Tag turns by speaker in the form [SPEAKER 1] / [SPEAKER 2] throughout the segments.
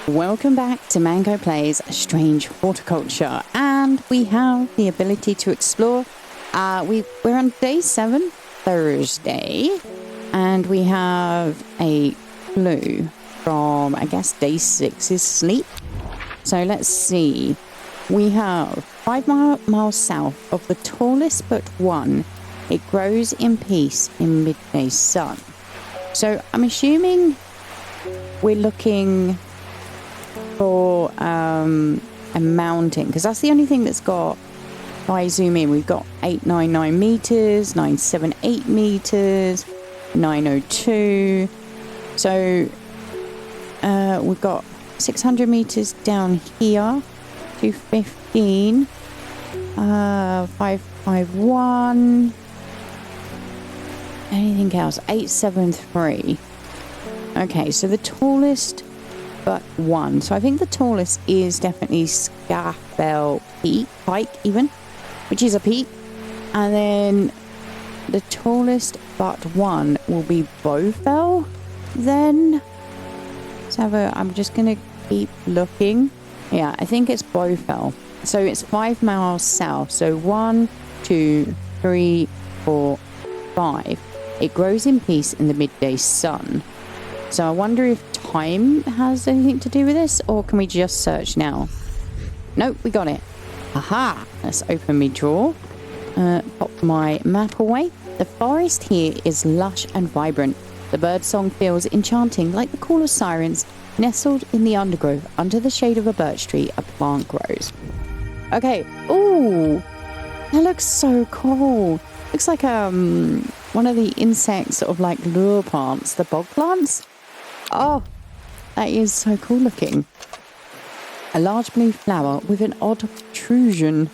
[SPEAKER 1] Welcome back to Mango Plays Strange Horticulture, and we have the ability to explore. We're on day 7, Thursday, and we have a clue from, I guess, day 6's sleep. So let's see. We have 5 miles south of the tallest but one. It grows in peace in midday sun. So I'm assuming we're looking for a mountain, because that's the only thing that's got, if I zoom in, we've got 899 meters, 978 meters, 902. So we've got 600 meters down here, 215, 551. Anything else? 873. Okay, so the tallest but one. So I think the tallest is definitely Scafell Peak, Pike even, which is a peak. And then the tallest but one will be Bowfell then. So I'm just going to keep looking. Yeah, I think it's Bowfell. So it's 5 miles south. So 1, 2, 3, 4, 5. It grows in peace in the midday sun. So I wonder if time has anything to do with this, or can we just search now? Nope, we got it. Aha! Let's open my drawer. Pop my map away. The forest here is lush and vibrant. The birdsong feels enchanting, like the call of sirens. Nestled in the undergrowth, under the shade of a birch tree, a plant grows. Okay. Ooh! That looks so cool. Looks like one of the insects, sort of like lure plants, the bog plants. Oh, that is so cool looking. A large blue flower with an odd protrusion.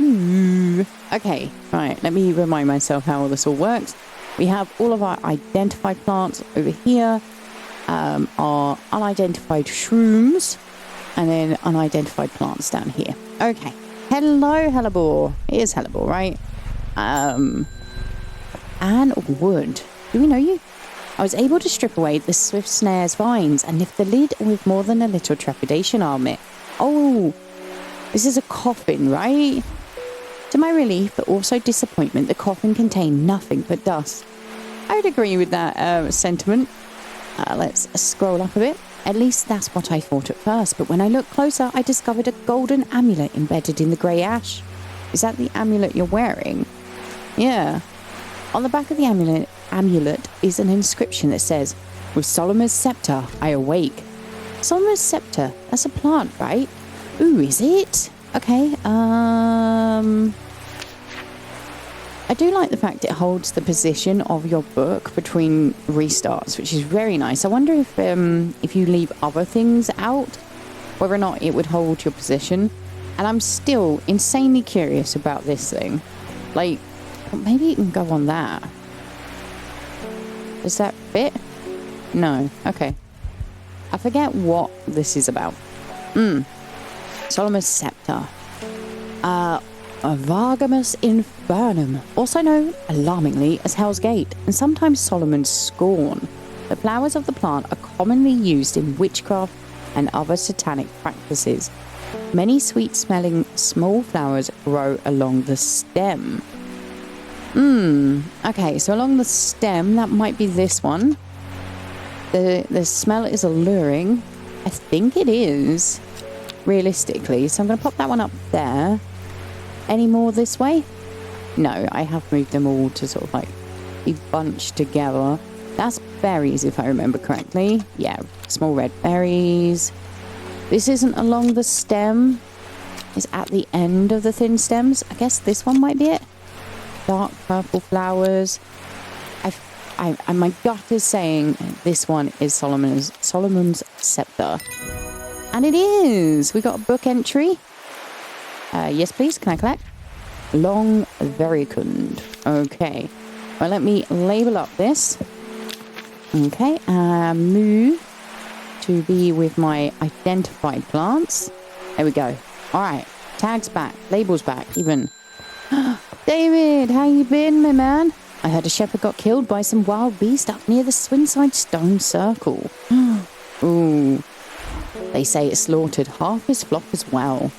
[SPEAKER 1] Ooh. Okay, right, let me remind myself how all this all works. We have all of our identified plants over here, our unidentified shrooms, and then unidentified plants down here. Okay, hello, hellebore. It is hellebore, right? And wood. Do we know you? I was able to strip away the swift snare's vines and lift the lid with more than a little trepidation, I'll admit. Oh, this is a coffin, right? To my relief, but also disappointment, the coffin contained nothing but dust. I would agree with that sentiment. Let's scroll up a bit. At least that's what I thought at first, but when I looked closer, I discovered a golden amulet embedded in the grey ash. Is that the amulet you're wearing? Yeah. On the back of the amulet is an inscription that says, "With Solomon's scepter, I awake." Solomon's scepter, that's a plant, right? Ooh, is it? Okay, I do like the fact it holds the position of your book between restarts, which is very nice. I wonder if you leave other things out, whether or not it would hold your position. And I'm still insanely curious about this thing. Like, maybe you can go on that. Does that fit? No. Okay. I forget what this is about. Solomon's scepter. Vargamus infernum, also known alarmingly as Hell's Gate, and sometimes Solomon's scorn. The flowers of the plant are commonly used in witchcraft and other satanic practices. Many sweet-smelling small flowers grow along the stem. Okay, so along the stem, that might be this one. The smell is alluring. I think it is, realistically. So I'm going to pop that one up there. Any more this way? No, I have moved them all to sort of like be bunched together. That's berries, if I remember correctly. Yeah, small red berries. This isn't along the stem. It's at the end of the thin stems. I guess this one might be it. Dark purple flowers. My gut is saying this one is Solomon's scepter. And it is! We got a book entry. Yes, please. Can I collect? Long vericund. Okay. Well, let me label up this. Okay. Move to be with my identified plants. There we go. All right. Tags back. Labels back. Even. David, how you been, my man? I heard a shepherd got killed by some wild beast up near the Swinside Stone Circle. Ooh. They say it slaughtered half his flock as well.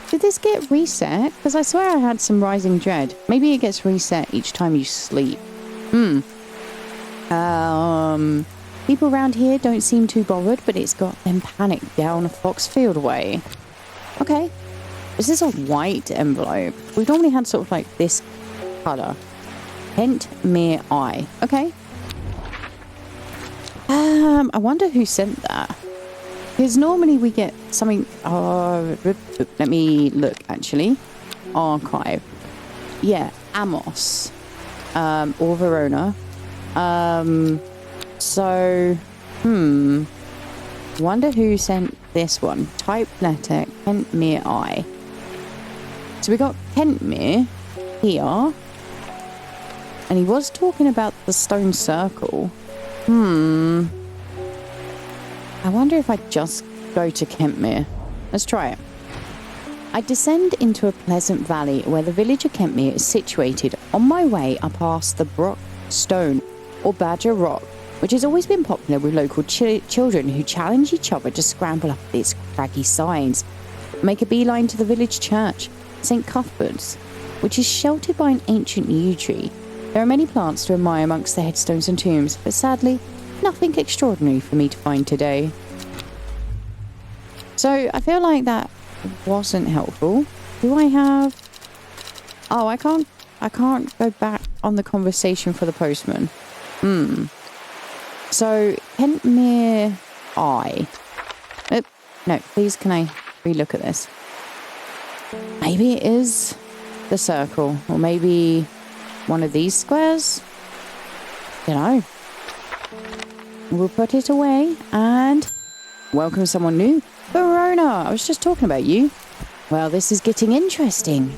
[SPEAKER 1] Did this get reset? Because I swear I had some rising dread. Maybe it gets reset each time you sleep. People around here don't seem too bothered, but it's got them panicked down a Foxfield way. Okay. Is this a white envelope? We've normally had sort of like this colour. Undermere Eye. Okay. I wonder who sent that. Because normally we get something... let me look, actually. Archive. Yeah, Amos. Or Verona. Wonder who sent this one. Type letter, Undermere Eye. So we got Undermere here. And he was talking about the stone circle. I wonder if I just go to Undermere. Let's try it. I descend into a pleasant valley where the village of Undermere is situated on my way up past the Brock Stone, or Badger Rock, which has always been popular with local children who challenge each other to scramble up its craggy sides. Make a beeline to the village church, St. Cuthbert's, which is sheltered by an ancient yew tree. There are many plants to admire amongst the headstones and tombs, but sadly, nothing extraordinary for me to find today. So, I feel like that wasn't helpful. Do I have... Oh, I can't go back on the conversation for the postman. So, Undermere Eye. No, please can I relook at this? Maybe it is the circle, or maybe one of these squares? Don't know. We'll put it away and welcome someone new. Verona, I was just talking about you. Well, this is getting interesting.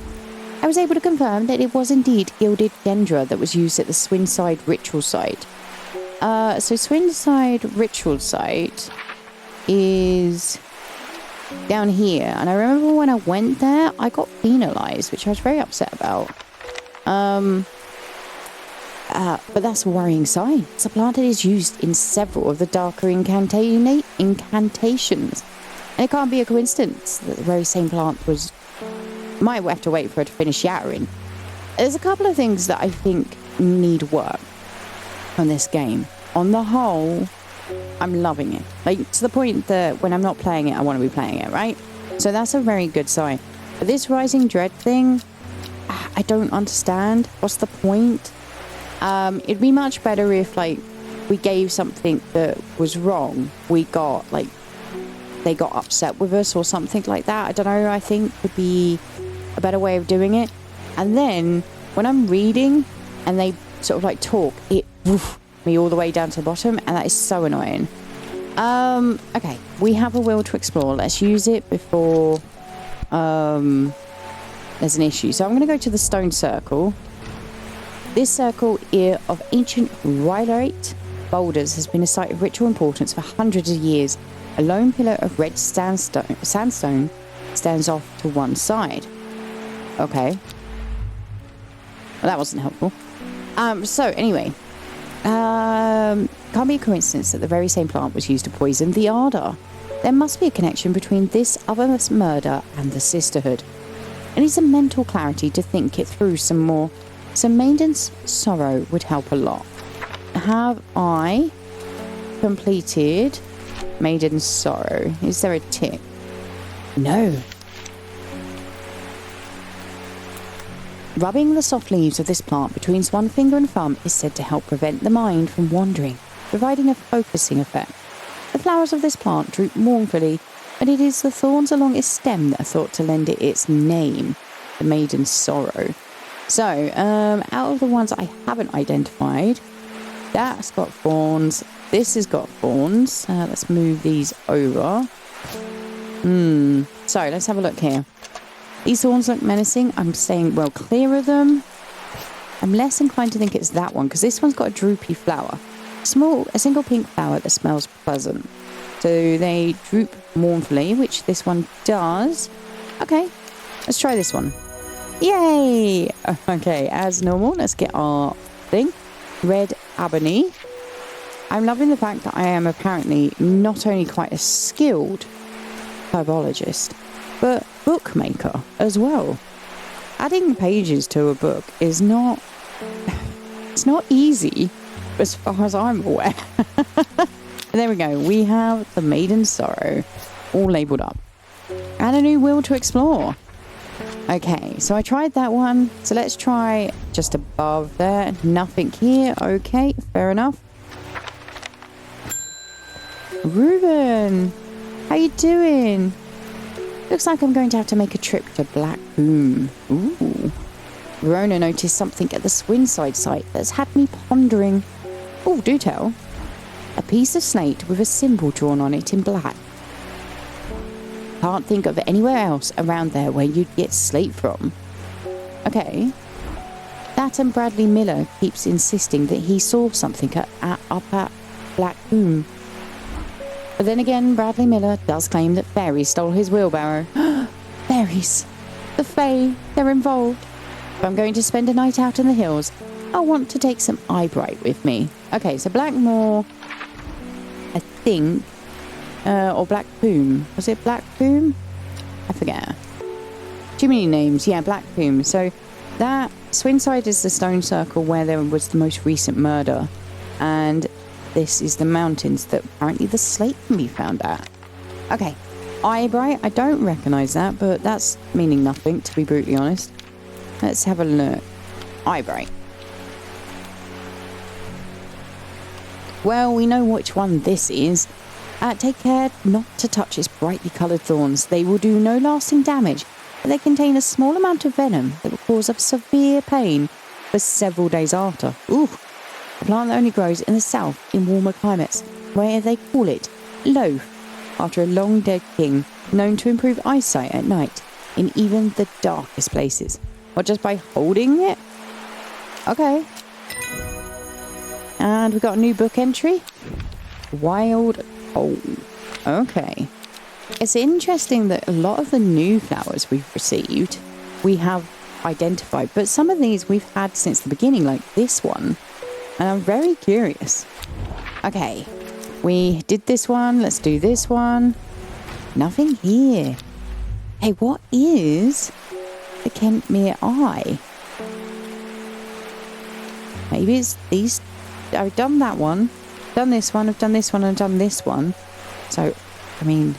[SPEAKER 1] I was able to confirm that it was indeed gilded dendra that was used at the Swinside ritual site. So Swinside ritual site is down here. And I remember when I went there, I got penalised, which I was very upset about. But that's a worrying sign. It's a plant that is used in several of the darker incantations. And it can't be a coincidence that the very same plant was... Might have to wait for her to finish yattering. There's a couple of things that I think need work on this game. On the whole, I'm loving it. Like, to the point that when I'm not playing it, I want to be playing it, right? So that's a very good sign. But this Rising Dread thing, I don't understand. What's the point? It'd be much better if, like, we gave something that was wrong. We got, like, they got upset with us or something like that. I don't know, I think would be a better way of doing it. And then, when I'm reading and they sort of, like, talk, it woof me all the way down to the bottom, and that is so annoying. Okay, we have a will to explore. Let's use it before there's an issue. So I'm going to go to the stone circle. This circle here of ancient rhyolite boulders has been a site of ritual importance for hundreds of years. A lone pillar of red sandstone stands off to one side. Okay. Well, that wasn't helpful. So anyway, can't be a coincidence that the very same plant was used to poison the Ardor. There must be a connection between this other murder and the sisterhood. It needs a mental clarity to think it through some more. Some maiden's sorrow would help a lot. Have I completed maiden's sorrow? Is there a tick? No. Rubbing the soft leaves of this plant between one finger and thumb is said to help prevent the mind from wandering, providing a focusing effect. The flowers of this plant droop mournfully, but it is the thorns along its stem that are thought to lend it its name, the maiden's sorrow. So, out of the ones I haven't identified, that's got thorns, this has got thorns. Let's move these over. So, let's have a look here. These thorns look menacing. I'm staying well clear of them. I'm less inclined to think it's that one, because this one's got a droopy flower. A single pink flower that smells pleasant. So they droop mournfully, which this one does. Okay, let's try this one. Yay! Okay, as normal, let's get our thing. Red ebony. I'm loving the fact that I am apparently not only quite a skilled herbologist, but bookmaker as well. Adding pages to a book is not... It's not easy, as far as I'm aware. There we go. We have the Maiden's Sorrow all labelled up. And a new will to explore. Okay, so I tried that one. So let's try just above there. Nothing here. Okay, fair enough. Ruben, how you doing? Looks like I'm going to have to make a trip to Black Boom. Ooh. Verona noticed something at the Swinside site that's had me pondering. Oh, do tell. A piece of slate with a symbol drawn on it in black. Can't think of anywhere else around there where you'd get slate from. Okay. That and Bradley Miller keeps insisting that he saw something up at Black Boom. But then again, Bradley Miller does claim that fairies stole his wheelbarrow. Fairies! The Fae, they're involved. If I'm going to spend a night out in the hills, I want to take some eyebright with me. Okay, so Blackmore, I think, or Black Boom. Was it Black Boom? I forget. Too many names. Yeah, Black Boom. So that Swinside is the stone circle where there was the most recent murder. And this is the mountains that apparently the slate can be found at. Okay, eyebright. I don't recognise that, but that's meaning nothing, to be brutally honest. Let's have a look. Eyebright. Well, we know which one this is. Take care not to touch its brightly coloured thorns. They will do no lasting damage, but they contain a small amount of venom that will cause up severe pain for several days after. Ooh. A plant that only grows in the south in warmer climates, where they call it loaf, after a long dead king known to improve eyesight at night in even the darkest places. Or just by holding it? Okay. And we've got a new book entry. Wild Coal. Okay. It's interesting that a lot of the new flowers we've received, we have identified. But some of these we've had since the beginning, like this one. And I'm very curious. Okay. We did this one. Let's do this one. Nothing here. Hey, what is the Kentmere Eye? Maybe it's these. I've done that one, done this one, I've done this one, and done this one. So, I mean,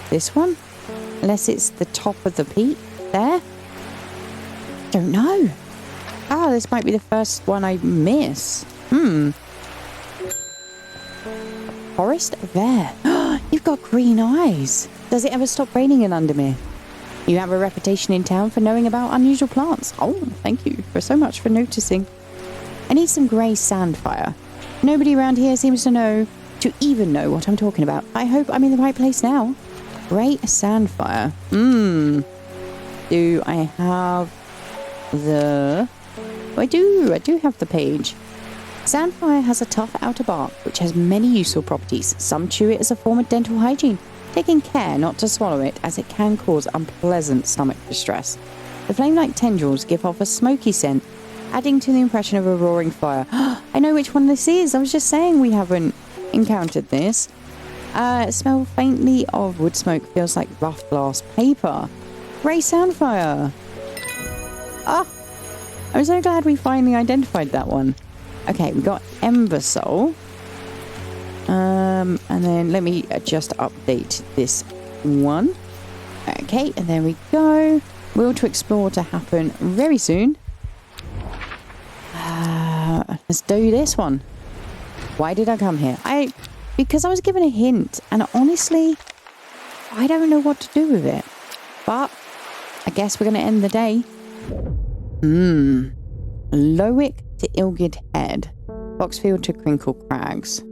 [SPEAKER 1] this one? Unless it's the top of the peak there? Don't know. Ah, this might be the first one I miss. Forest there. You've got green eyes. Does it ever stop raining in Undermere? You have a reputation in town for knowing about unusual plants. Oh, thank you for so much for noticing. I need some grey sandfire. Nobody around here seems to even know what I'm talking about. I hope I'm in the right place now. Grey sandfire. Do I have the... I do have the page. Sandfire has a tough outer bark, which has many useful properties. Some chew it as a form of dental hygiene, taking care not to swallow it as it can cause unpleasant stomach distress. The flame-like tendrils give off a smoky scent, adding to the impression of a roaring fire. I know which one this is. I was just saying we haven't encountered this. Smell faintly of wood smoke, feels like rough glass paper. Grey sandfire. I'm so glad we finally identified that one. Okay, we got Ember Soul. And then let me just update this one. Okay, and there we go. Will to explore to happen very soon. Let's do this one. Why did I come here? Because I was given a hint, and honestly, I don't know what to do with it. But I guess we're going to end the day. Lowick to Ilgid Head. Boxfield to Crinkle Crags.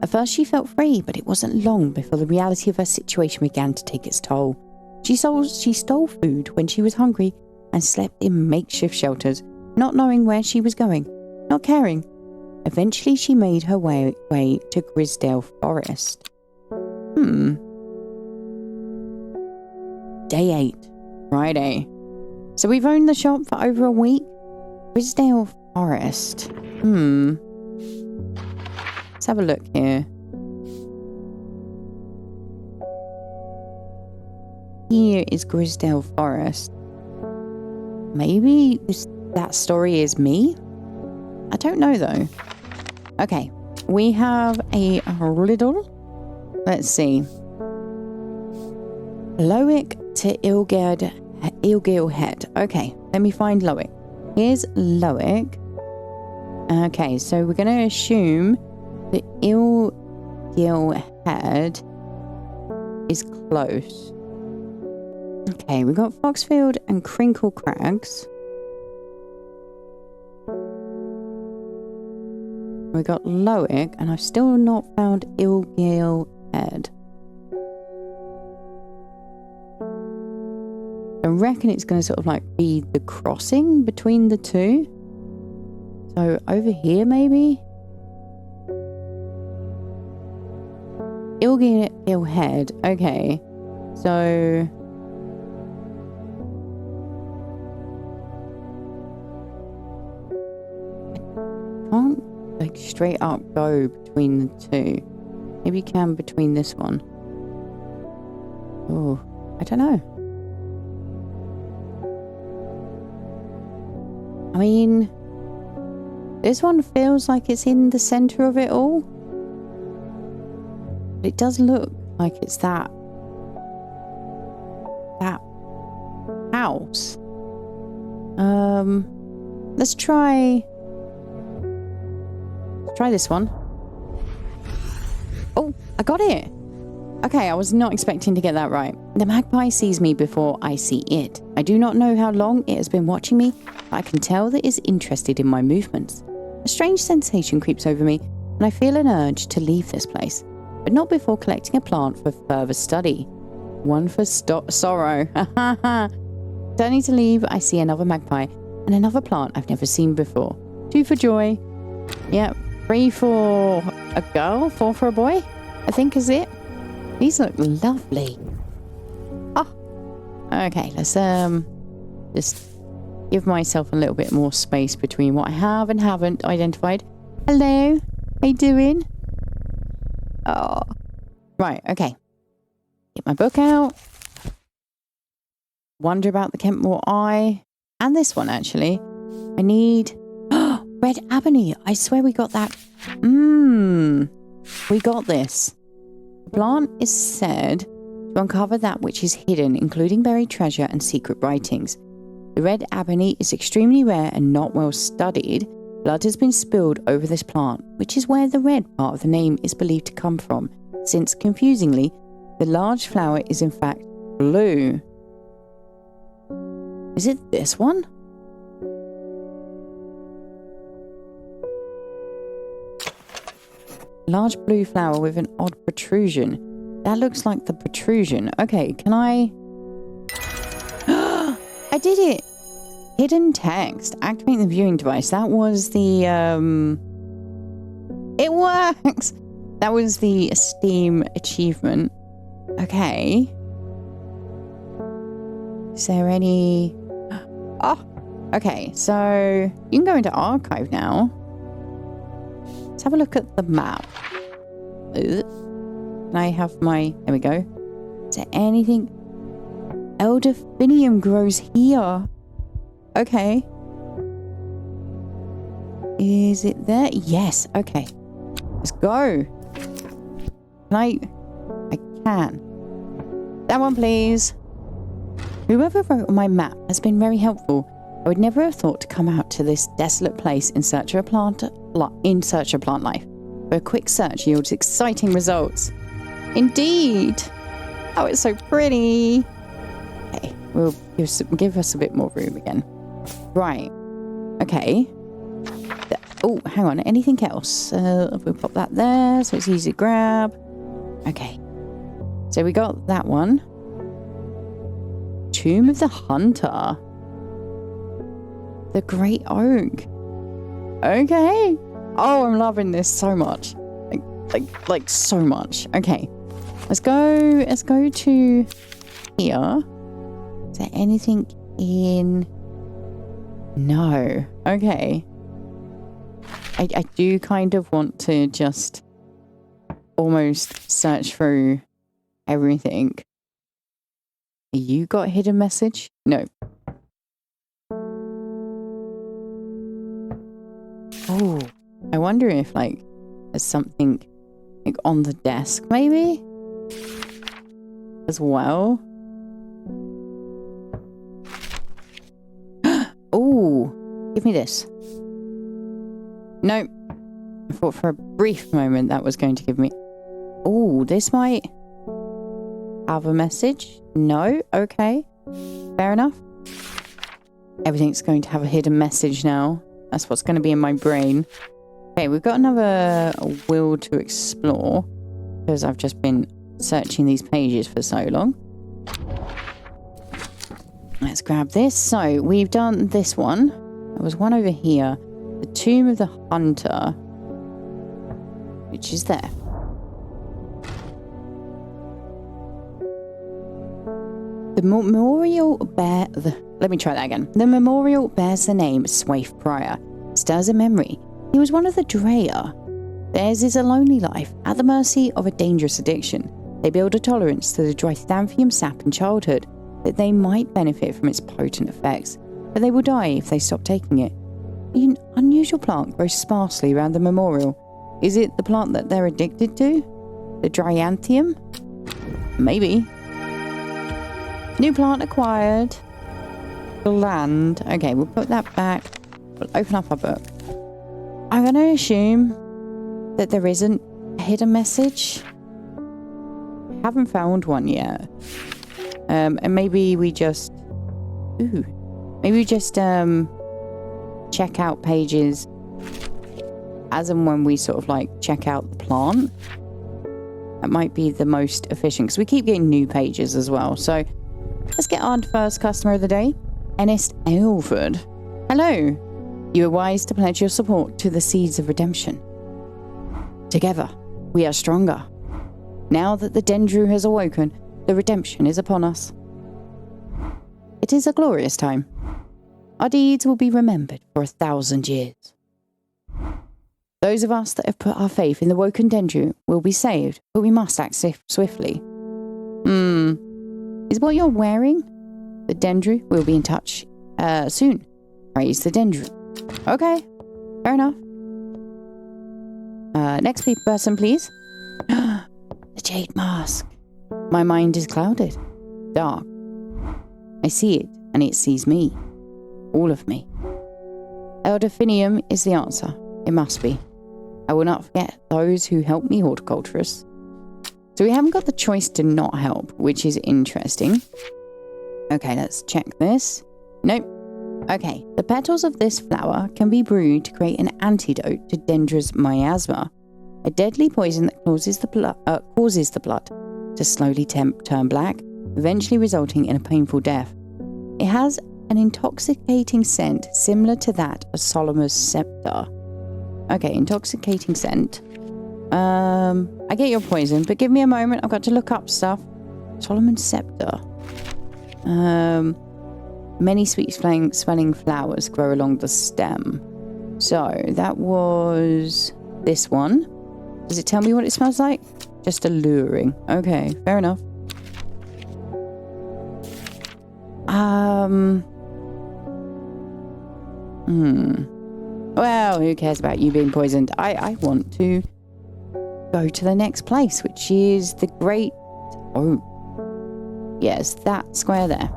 [SPEAKER 1] At first she felt free, but it wasn't long before the reality of her situation began to take its toll. She stole food when she was hungry and slept in makeshift shelters, not knowing where she was going, not caring. Eventually she made her way to Grisdale Forest. Day 8, Friday. So we've owned the shop for over a week. Grisdale Forest. Let's have a look here. Here is Grisdale Forest. Maybe that story is me? I don't know though. Okay, we have a riddle. Let's see. Lowick to Ilgil Head. Okay, let me find Lowick. Here's Lowick. Okay, so we're going to assume that Ilgil Head is close. Okay, we've got Foxfield and Crinkle Crags. We got Lowick, and I've still not found Ilgil Head. I reckon it's going to sort of like be the crossing between the two. So over here, maybe? Ilgil Head. Okay, so can't like straight up go between the two. Maybe you can between this one. Oh, I don't know. I mean, this one feels like it's in the center of it all. But it does look like it's that house. Let's try this one. Oh, I got it. Okay, I was not expecting to get that right. The magpie sees me before I see it. I do not know how long it has been watching me, but I can tell that it is interested in my movements. A strange sensation creeps over me, and I feel an urge to leave this place, but not before collecting a plant for further study. One for sorrow. Turning to leave, I see another magpie and another plant I've never seen before. 2 for joy. Yep. 3 for a girl, 4 for a boy, I think is it. These look lovely. Oh, okay. Let's just give myself a little bit more space between what I have and haven't identified. Hello, how you doing? Oh, right. Okay. Get my book out. Wonder about the Kentmore Eye, and this one actually. I need red ebony. I swear we got that. We got this. The plant is said to uncover that which is hidden, including buried treasure and secret writings. The red ebony is extremely rare and not well studied. Blood has been spilled over this plant, which is where the red part of the name is believed to come from, since, confusingly, the large flower is in fact blue. Is it this one? Large blue flower with an odd protrusion. That looks like the protrusion. Okay, can I... I did it! Hidden text. Activate the viewing device. That was the... It works! That was the Steam achievement. Okay. Is there any... Oh! Okay, so... You can go into archive now. Let's have a look at the map. Can I have my... There we go. Is there anything... Elderfinium grows here. Okay. Is it there? Yes. Okay. Let's go. Can I can. That one, please. Whoever wrote on my map has been very helpful. I would never have thought to come out to this desolate place in search of plant life. But a quick search yields exciting results. Indeed. Oh, it's so pretty. Okay, we'll give us a bit more room again. Right. Okay. Oh, hang on. Anything else? We'll pop that there so it's easy to grab. Okay. So we got that one. Tomb of the Hunter. The Great Oak. Okay. Oh, I'm loving this so much. Like so much. Okay. Let's go to here. Is there anything in... No. Okay. I do kind of want to just almost searched through everything. You got a hidden message? No. Oh, I wonder if like there's something like on the desk maybe as well. Oh, give me this. Nope. I thought for a brief moment that was going to give me... Oh, this might have a message. No? Okay. Fair enough. Everything's going to have a hidden message now. That's what's going to be in my brain. Okay, we've got another will to explore because I've just been searching these pages for so long. Let's grab this. So, we've done this one. There was one over here. The Tomb of the Hunter, which is there. The memorial let me try that again. The memorial bears the name Swaif Prior. Stirs a memory. He was one of the Drea. Theirs is a lonely life, at the mercy of a dangerous addiction. They build a tolerance to the Drythanthium sap in childhood, that they might benefit from its potent effects, but they will die if they stop taking it. An unusual plant grows sparsely around the memorial. Is it the plant that they're addicted to? The Dryanthium? Maybe. New plant acquired. Land. Okay, we'll put that back. We'll open up our book. I'm going to assume that there isn't a hidden message. Haven't found one yet. And maybe we just... Maybe we just check out pages as and when we sort of like check out the plant. That might be the most efficient because we keep getting new pages as well. So let's get on to first customer of the day. Ernest Aylford. Hello. You are wise to pledge your support to the Seeds of Redemption. Together, we are stronger. Now that the Dendru has awoken, the redemption is upon us. It is a glorious time. Our deeds will be remembered for 1,000 years. Those of us that have put our faith in the woken Dendru will be saved, but we must act swiftly. Is what you're wearing? The Dendru will be in touch soon. Praise the Dendru. Okay, fair enough. Next person, please. The Jade Mask. My mind is clouded, dark. I see it, and it sees me. All of me. Elder Finium is the answer. It must be. I will not forget those who helped me, horticulturists. So we haven't got the choice to not help, which is interesting. Okay, let's check this. Nope. Okay, the petals of this flower can be brewed to create an antidote to Dendra's miasma, a deadly poison that causes the blood to slowly turn black, eventually resulting in a painful death. It has an intoxicating scent similar to that of Solomon's scepter. Okay, intoxicating scent. I get your poison, but give me a moment. I've got to look up stuff. Solomon's scepter. Many sweet-smelling flowers grow along the stem. So, that was this one. Does it tell me what it smells like? Just alluring. Okay, fair enough. Well, who cares about you being poisoned? I want to go to the next place, which is the great... Oh. Yes, that square there.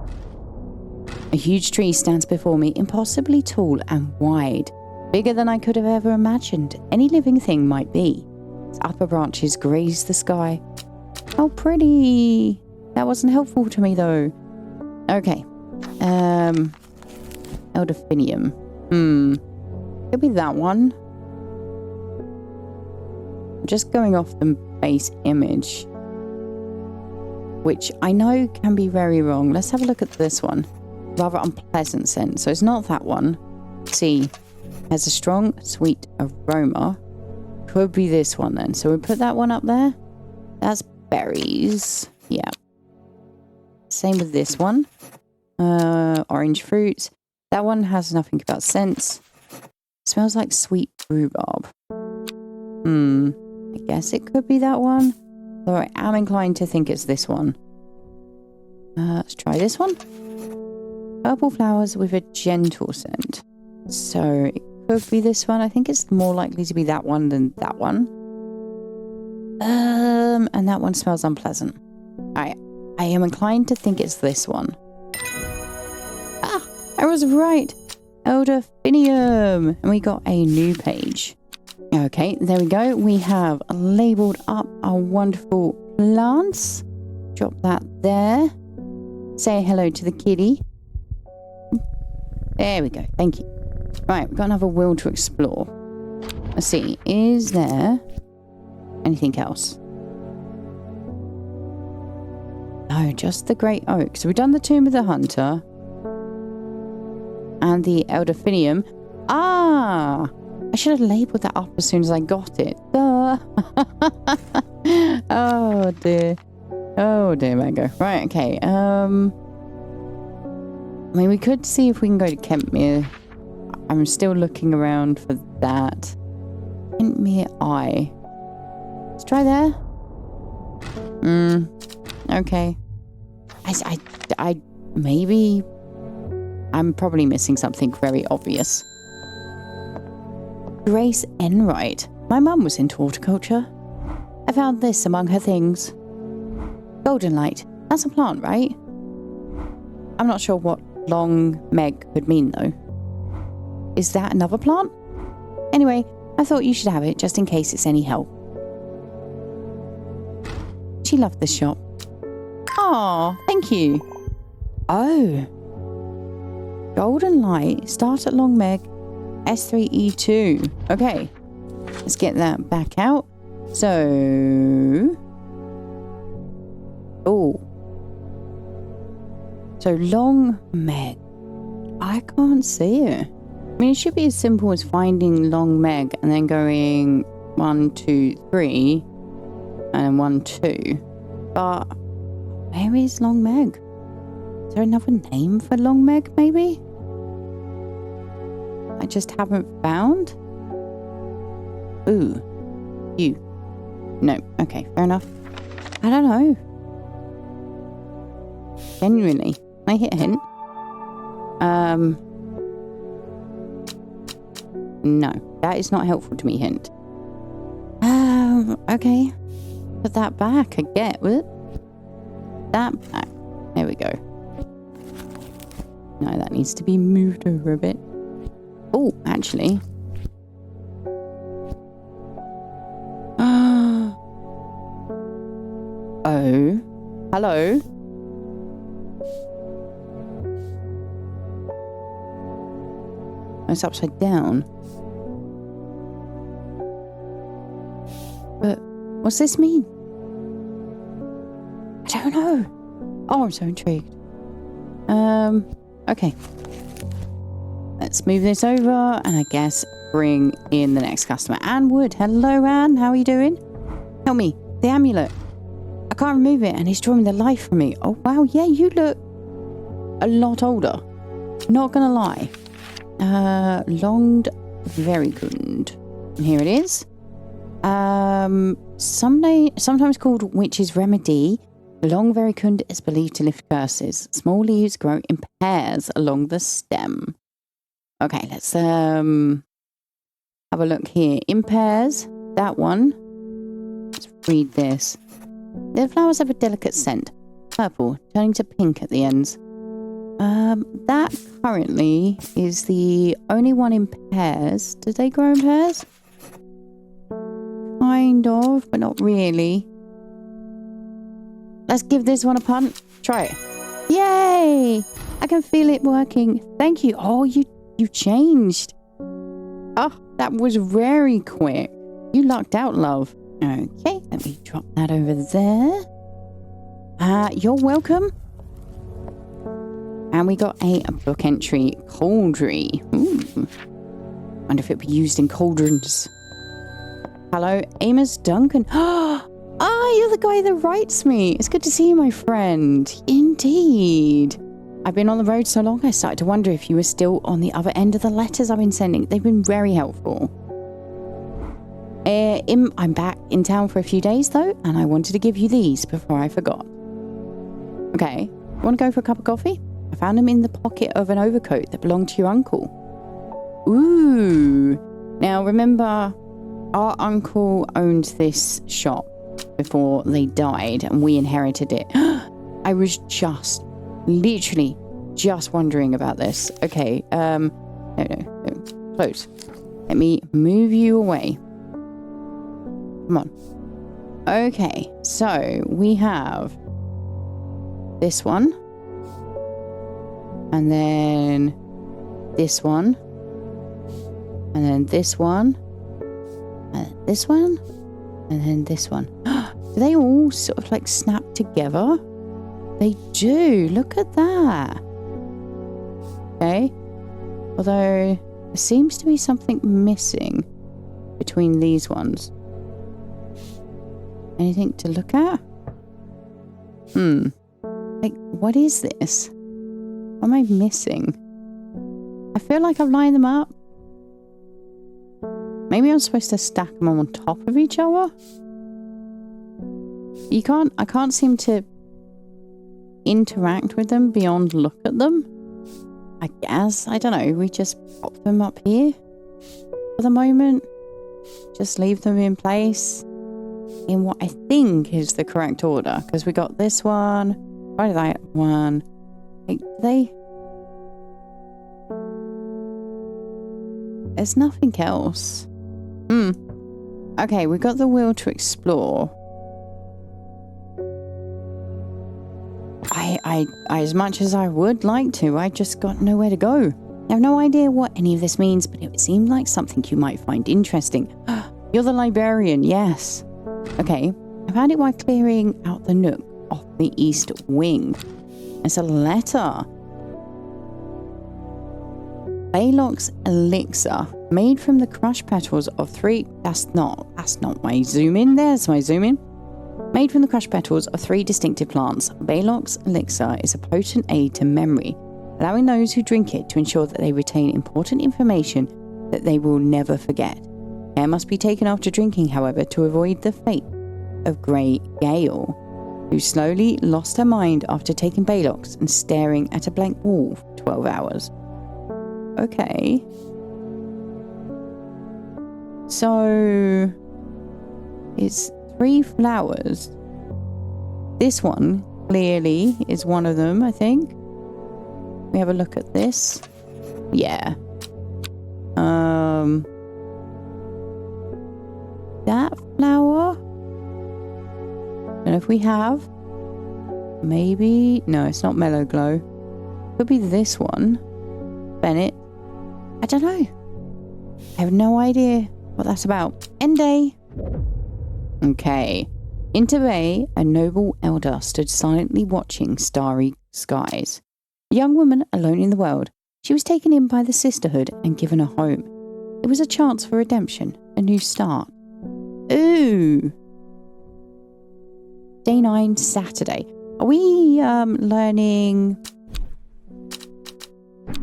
[SPEAKER 1] A huge tree stands before me, impossibly tall and wide, bigger than I could have ever imagined any living thing might be. Its upper branches graze the sky. How pretty! That wasn't helpful to me, though. Okay. Elderfinium. Could be that one. I'm just going off the base image, which I know can be very wrong. Let's have a look at this one. Rather unpleasant scent. So it's not that one. See, has a strong, sweet aroma. Could be this one then. So we put that one up there. That's berries. Yeah. Same with this one. Orange fruits. That one has nothing about scents. Smells like sweet rhubarb. I guess it could be that one. Though I am inclined to think it's this one. Let's try this one. Purple flowers with a gentle scent. So it could be this one. I think it's more likely to be that one than that one. And that one smells unpleasant. I am inclined to think it's this one. Ah, I was right. Elderfinium. And we got a new page. Okay, there we go. We have labeled up our wonderful plants. Drop that there. Say hello to the kitty. There we go. Thank you. Right, we've got another wheel to explore. Let's see. Is there anything else? No, just the great oak. So we've done the Tomb of the Hunter. And the Elderfinium. Ah! I should have labelled that up as soon as I got it. Duh! Oh dear. Oh dear, Mango. Right, okay. I mean, we could see if we can go to Kentmere. I'm still looking around for that. Kentmere Eye. Let's try there. Okay. I maybe I'm probably missing something very obvious. Grace Enright. My mum was into horticulture. I found this among her things. Golden light. That's a plant, right? I'm not sure what long Meg could mean, though. Is that another plant? Anyway, I thought you should have it just in case it's any help. She loved this shop. Aw, thank you. Oh. Golden light. Start at Long Meg. S3E2. Okay. Let's get that back out. So... Oh. So Long Meg. I can't see it. I mean, it should be as simple as finding Long Meg and then going 1, 2, 3 and 1, 2. But where is Long Meg? Is there another name for Long Meg, maybe? I just haven't found? Ooh. You. No. Okay, fair enough. I don't know. Genuinely. Can I hit a hint? No. That is not helpful to me, hint. Okay. Put that back, I get it. That back. There we go. No, that needs to be moved over a bit. Oh, actually. Oh. Hello. It's upside down. But what's this mean? I don't know. Oh, I'm so intrigued. Okay. Let's move this over and I guess bring in the next customer. Anne Wood. Hello, Anne. How are you doing? Help me. The amulet. I can't remove it and it's drawing the life from me. Oh, wow. Yeah, you look a lot older. Not gonna lie. Longed very good. And here it is. Sometimes called Witch's Remedy. Long vericund is believed to lift curses. Small leaves grow in pairs along the stem. Okay, let's have a look here. In pairs, that one. Let's read this. The flowers have a delicate scent. Purple, turning to pink at the ends. That currently is the only one in pairs. Do they grow in pairs? Kind of, but not really. Let's give this one a punt. Try it. Yay! I can feel it working. Thank you. Oh, you changed. Oh, that was very quick. You lucked out, love. Okay, let me drop that over there. You're welcome. And we got a book entry. Cauldry. Ooh. Wonder if it'd be used in cauldrons. Hello, Amos Duncan. You're the guy that writes me. It's good to see you, my friend. Indeed. I've been on the road so long, I started to wonder if you were still on the other end of the letters I've been sending. They've been very helpful. I'm back in town for a few days though, and I wanted to give you these before I forgot. Okay, want to go for a cup of coffee? I found them in the pocket of an overcoat that belonged to your uncle. Ooh. Now remember, our uncle owned this shop before they died and we inherited it. I was literally just wondering about this. Okay, no, close. Let me move you away. Come on. Okay, so we have this one. And then this one. And then this one. And this one. And then this one. Do they all sort of like snap together? They do. Look at that. Okay. Although there seems to be something missing between these ones. Anything to look at? Like, what is this? What am I missing? I feel like I'm lining them up. Maybe I'm supposed to stack them on top of each other? I can't seem to interact with them beyond look at them. I guess, I don't know, we just pop them up here for the moment. Just leave them in place in what I think is the correct order. Because we got this one, right, that one. Like, there's nothing else. Okay, we got the will to explore. I as much as I would like to, I just got nowhere to go. I have no idea what any of this means, but it seemed like something you might find interesting. You're the librarian, yes. Okay, I found it while clearing out the nook off the east wing. It's a letter. Baylock's elixir, made from the crushed petals of three... That's not my zoom in. There's my zoom in. Made from the crushed petals of three distinctive plants, Baylock's elixir is a potent aid to memory, allowing those who drink it to ensure that they retain important information that they will never forget. Care must be taken after drinking, however, to avoid the fate of Grey Gale, who slowly lost her mind after taking Baylock's and staring at a blank wall for 12 hours. Okay. So it's 3 flowers. This one clearly is one of them, I think. We have a look at this. Yeah. That flower. And if we have, maybe, no, it's not Mellow Glow. Could be this one. Bennett. I don't know. I have no idea what that's about. End day. Okay. In Tibet, a noble elder stood silently watching starry skies. A young woman alone in the world, she was taken in by the sisterhood and given a home. It was a chance for redemption, a new start. Ooh. Day 9, Saturday. Are we learning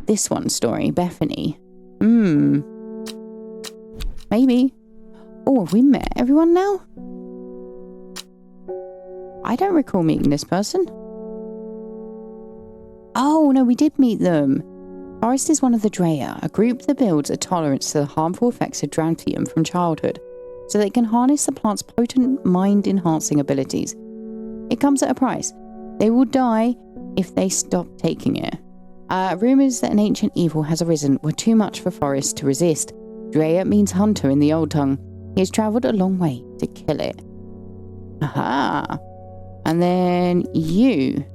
[SPEAKER 1] this one story, Bethany? Maybe. Oh, have we met everyone now? I don't recall meeting this person. Oh, no, we did meet them. Forest is one of the Drea, a group that builds a tolerance to the harmful effects of Drantium from childhood, so they can harness the plant's potent mind-enhancing abilities. It comes at a price. They will die if they stop taking it. Rumours that an ancient evil has arisen were too much for Forest to resist. Drea means hunter in the old tongue. He has travelled a long way to kill it. Aha! And then you,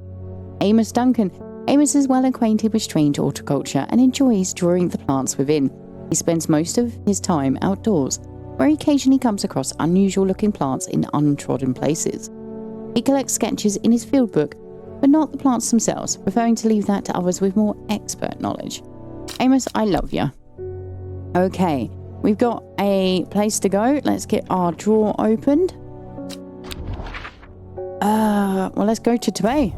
[SPEAKER 1] Amos Duncan. Amos is well acquainted with strange horticulture and enjoys drawing the plants within. He spends most of his time outdoors, where he occasionally comes across unusual looking plants in untrodden places. He collects sketches in his field book, but not the plants themselves, preferring to leave that to others with more expert knowledge. Amos, I love you. Okay, we've got a place to go. Let's get our drawer opened. Well, let's go to Tibet.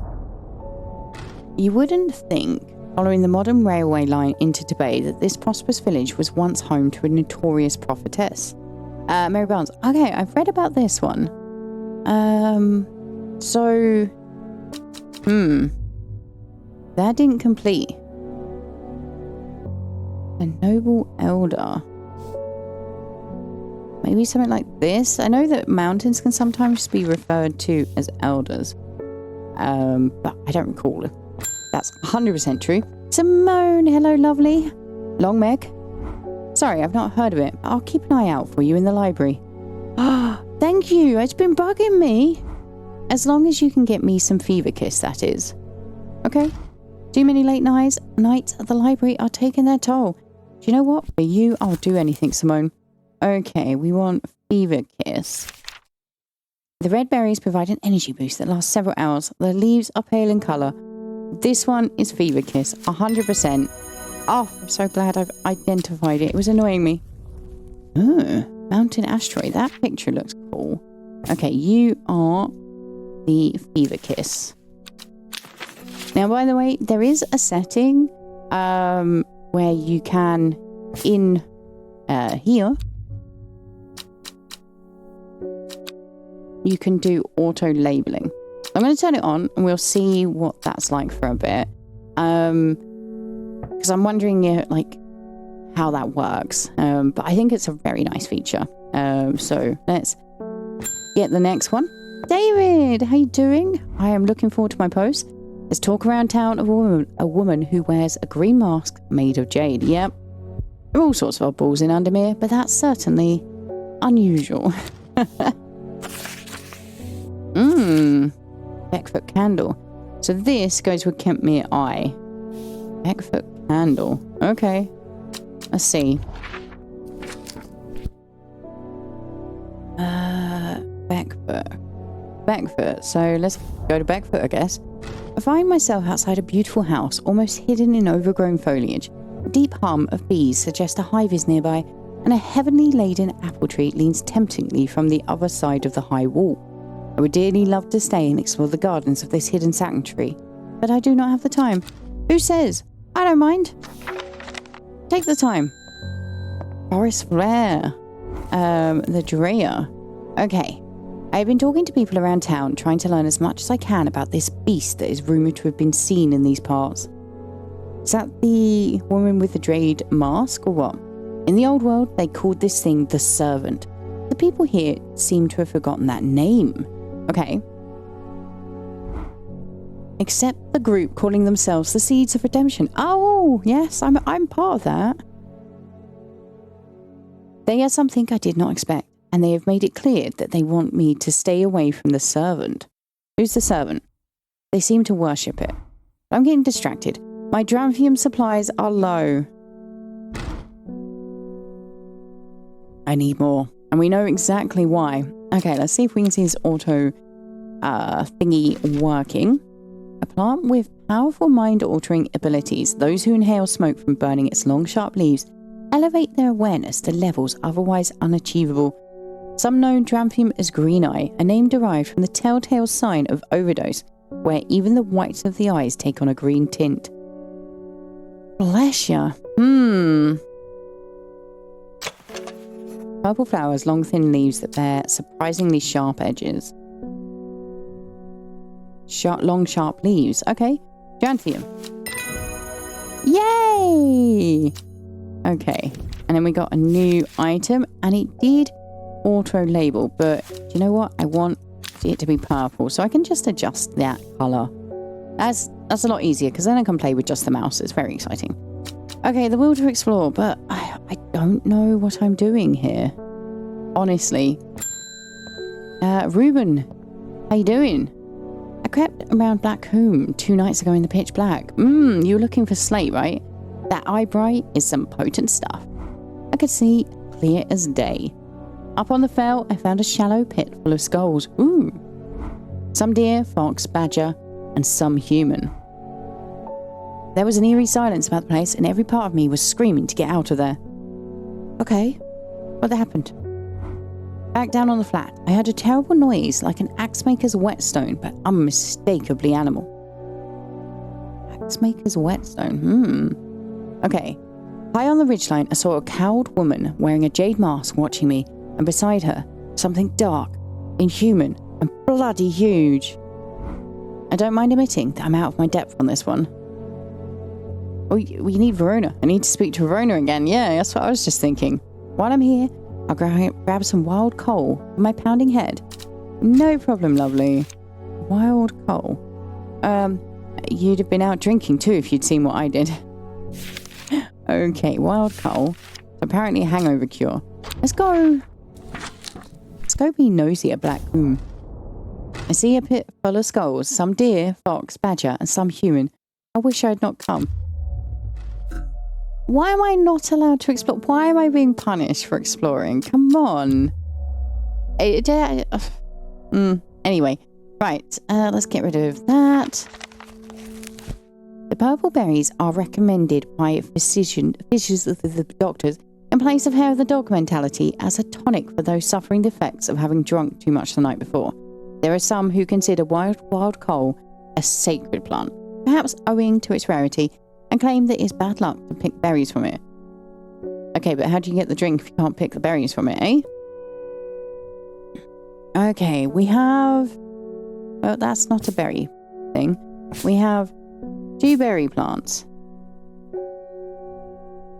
[SPEAKER 1] You wouldn't think, following the modern railway line into Tibet, that this prosperous village was once home to a notorious prophetess. Mary Barnes. Okay, I've read about this one. That didn't complete. A noble elder. Maybe something like this. I know that mountains can sometimes be referred to as elders. But I don't recall it. That's 100% true. Simone, hello lovely. Long Meg. Sorry, I've not heard of it. I'll keep an eye out for you in the library. Ah, thank you. It's been bugging me. As long as you can get me some fever kiss, that is. Okay. Too many late nights at the library are taking their toll. Do you know what? For you, I'll do anything, Simone. Okay, we want fever kiss. The red berries provide an energy boost that lasts several hours. The leaves are pale in colour. This one is fever kiss, 100%. Oh, I'm so glad I've identified it. It was annoying me. Oh, mountain asteroid. That picture looks cool. Okay, you are the fever kiss. Now, by the way, there is a setting where you can, in here, you can do auto labeling. I'm going to turn it on and we'll see what that's like for a bit. Because I'm wondering how that works. But I think it's a very nice feature. So let's get the next one. David, how you doing? I am looking forward to my post. There's talk around town of a woman who wears a green mask made of jade. Yep. There are all sorts of oddballs in Undermere, but that's certainly unusual. Beckfoot candle. So this goes with Kentmere Eye. Beckfoot candle. Okay. Let's see. Beckfoot. So let's go to Beckfoot, I guess. I find myself outside a beautiful house, almost hidden in overgrown foliage. A deep hum of bees suggests a hive is nearby, and a heavenly laden apple tree leans temptingly from the other side of the high wall. I would dearly love to stay and explore the gardens of this hidden sanctuary, but I do not have the time. Who says? I don't mind. Take the time. Forest Flare. The Drea. Okay. I have been talking to people around town, trying to learn as much as I can about this beast that is rumoured to have been seen in these parts. Is that the woman with the jade mask, or what? In the old world, they called this thing the Servant. The people here seem to have forgotten that name. Okay. Except the group calling themselves the Seeds of Redemption. Oh, yes, I'm part of that. They are something I did not expect, and they have made it clear that they want me to stay away from the Servant. Who's the Servant? They seem to worship it. I'm getting distracted. My drampium supplies are low. I need more, and we know exactly why. Okay, let's see if we can see this auto thingy working. A plant with powerful mind-altering abilities. Those who inhale smoke from burning its long, sharp leaves elevate their awareness to levels otherwise unachievable. Some know drampium as green eye, a name derived from the telltale sign of overdose, where even the whites of the eyes take on a green tint. Bless ya. Purple flowers, long thin leaves that bear surprisingly sharp edges. Long sharp leaves. Okay. Ganthium. Yay! Okay. And then we got a new item, and it did auto label, but do you know what? I want it to be purple, so I can just adjust that colour. That's a lot easier, because then I can play with just the mouse. It's very exciting. Okay, the will to explore, but I don't know what I'm doing here. Honestly. Ruben, how you doing? I crept around Black Combe 2 nights ago in the pitch black. You were looking for slate, right? That eye bright is some potent stuff. I could see clear as day. Up on the fell, I found a shallow pit full of skulls. Ooh. Some deer, fox, badger, and some human. There was an eerie silence about the place, and every part of me was screaming to get out of there. Okay, what happened? Back down on the flat, I heard a terrible noise like an axe-maker's whetstone, but unmistakably animal. Axe-maker's whetstone, Okay. High on the ridgeline, I saw a cowled woman wearing a jade mask watching me. and beside her, something dark, inhuman, and bloody huge. I don't mind admitting that I'm out of my depth on this one. Oh, we need Verona. I need to speak to Verona again. Yeah, that's what I was just thinking. While I'm here, I'll grab some wild coal for my pounding head. No problem, lovely. Wild coal. You'd have been out drinking too if you'd seen what I did. Okay, wild coal. It's apparently a hangover cure. Let's go. Let's go be nosy at Black Room. I see a pit full of skulls. Some deer, fox, badger, and some human. I wish I had not come. Why am I not allowed to explore? Why am I being punished for exploring? Come on. Anyway, right. Let's get rid of that. The purple berries are recommended by physicians of the doctors in place of hair of the dog mentality as a tonic for those suffering the effects of having drunk too much the night before. There are some who consider wild coal a sacred plant, perhaps owing to its rarity, and claim that it's bad luck to pick berries from it. Okay, but how do you get the drink if you can't pick the berries from it, eh? Okay, we have... Well, that's not a berry thing. We have 2 berry plants.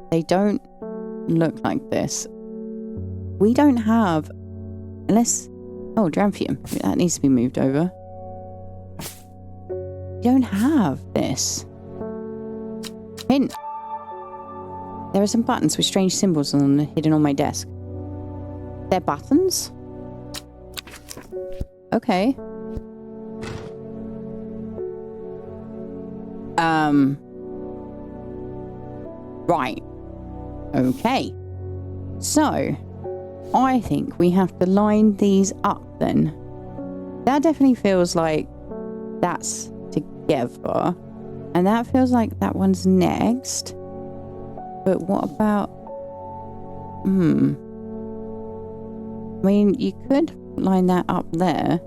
[SPEAKER 1] They don't look like this. We don't have... Unless... Oh, Drampium. That needs to be moved over. We don't have this. Hint. There are some buttons with strange symbols on them hidden on my desk. They're buttons? Okay. Right. Okay. So, I think we have to line these up then. That definitely feels like that's together. And that feels like that one's next. But what about... I mean, you could line that up there.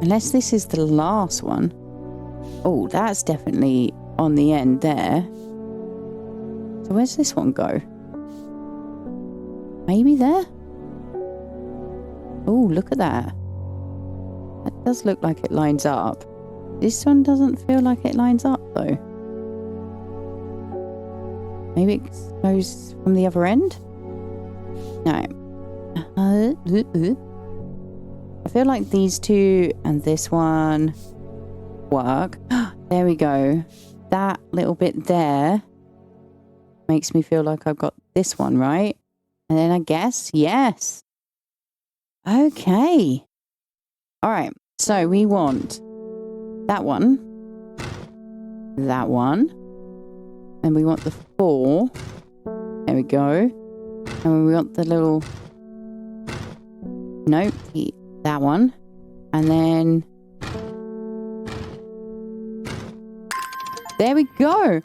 [SPEAKER 1] Unless this is the last one. Oh, that's definitely on the end there. So where's this one go? Maybe there? Oh, look at that. That does look like it lines up. This one doesn't feel like it lines up though. Maybe it goes from the other end? No. I feel like these two and this one work. There we go. That little bit there makes me feel like I've got this one, right? And then I guess, yes. Okay. All right. So we want that one, and we want the 4. There we go. And we want the little, nope, that one. And then there we go.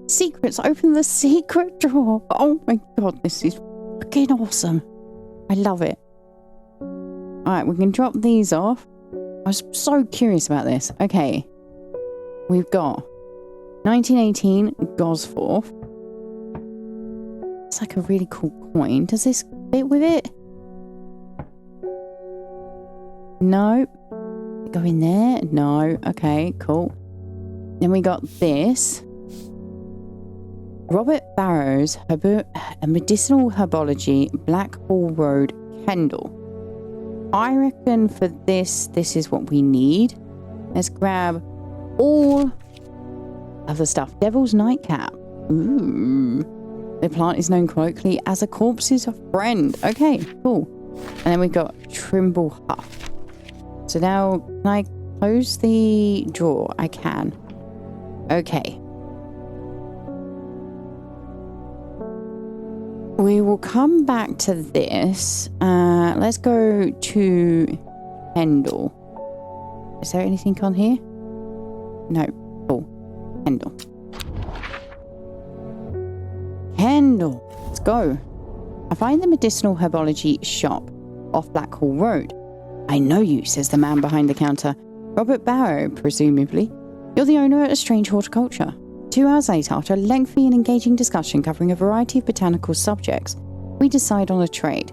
[SPEAKER 1] Secrets. Open the secret drawer. Oh my god, this is fucking awesome. I love it. Alright, we can drop these off. I was so curious about this. Okay. We've got 1918 Gosforth. It's like a really cool coin. Does this fit with it? No. Go in there? No. Okay, cool. Then we got this. Robert Barrow's Medicinal Herbology, Blackhall Road, Kendal. I reckon for this is what we need. Let's grab all of the stuff. Devil's Nightcap. Ooh. The plant is known colloquially as a corpse's friend. Okay, cool. And then we've got Trimble Huff. So now, can I close the drawer? I can. Okay. We will come back to this. Let's go to Kendal. Is there anything on here? No. Cool. Kendal. Kendal. Let's go. I find the medicinal herbology shop off Blackhall Road. I know you, says the man behind the counter. Robert Barrow, presumably. You're the owner at a strange horticulture. 2 hours later, after a lengthy and engaging discussion covering a variety of botanical subjects, we decide on a trade.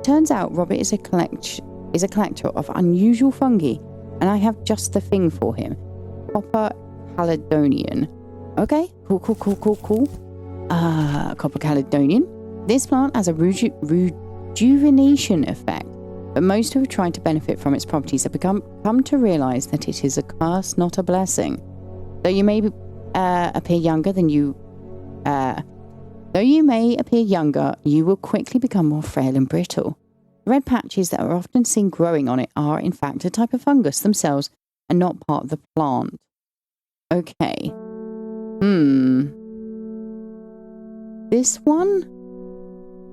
[SPEAKER 1] Turns out Robert is a collector of unusual fungi, and I have just the thing for him. Copper Caledonian. Okay, cool. Copper Caledonian. This plant has a rejuvenation effect, but most who have tried to benefit from its properties have come to realize that it is a curse, not a blessing. Though you may appear younger, you will quickly become more frail and brittle. The red patches that are often seen growing on it are, in fact, a type of fungus themselves and not part of the plant. Okay. This one?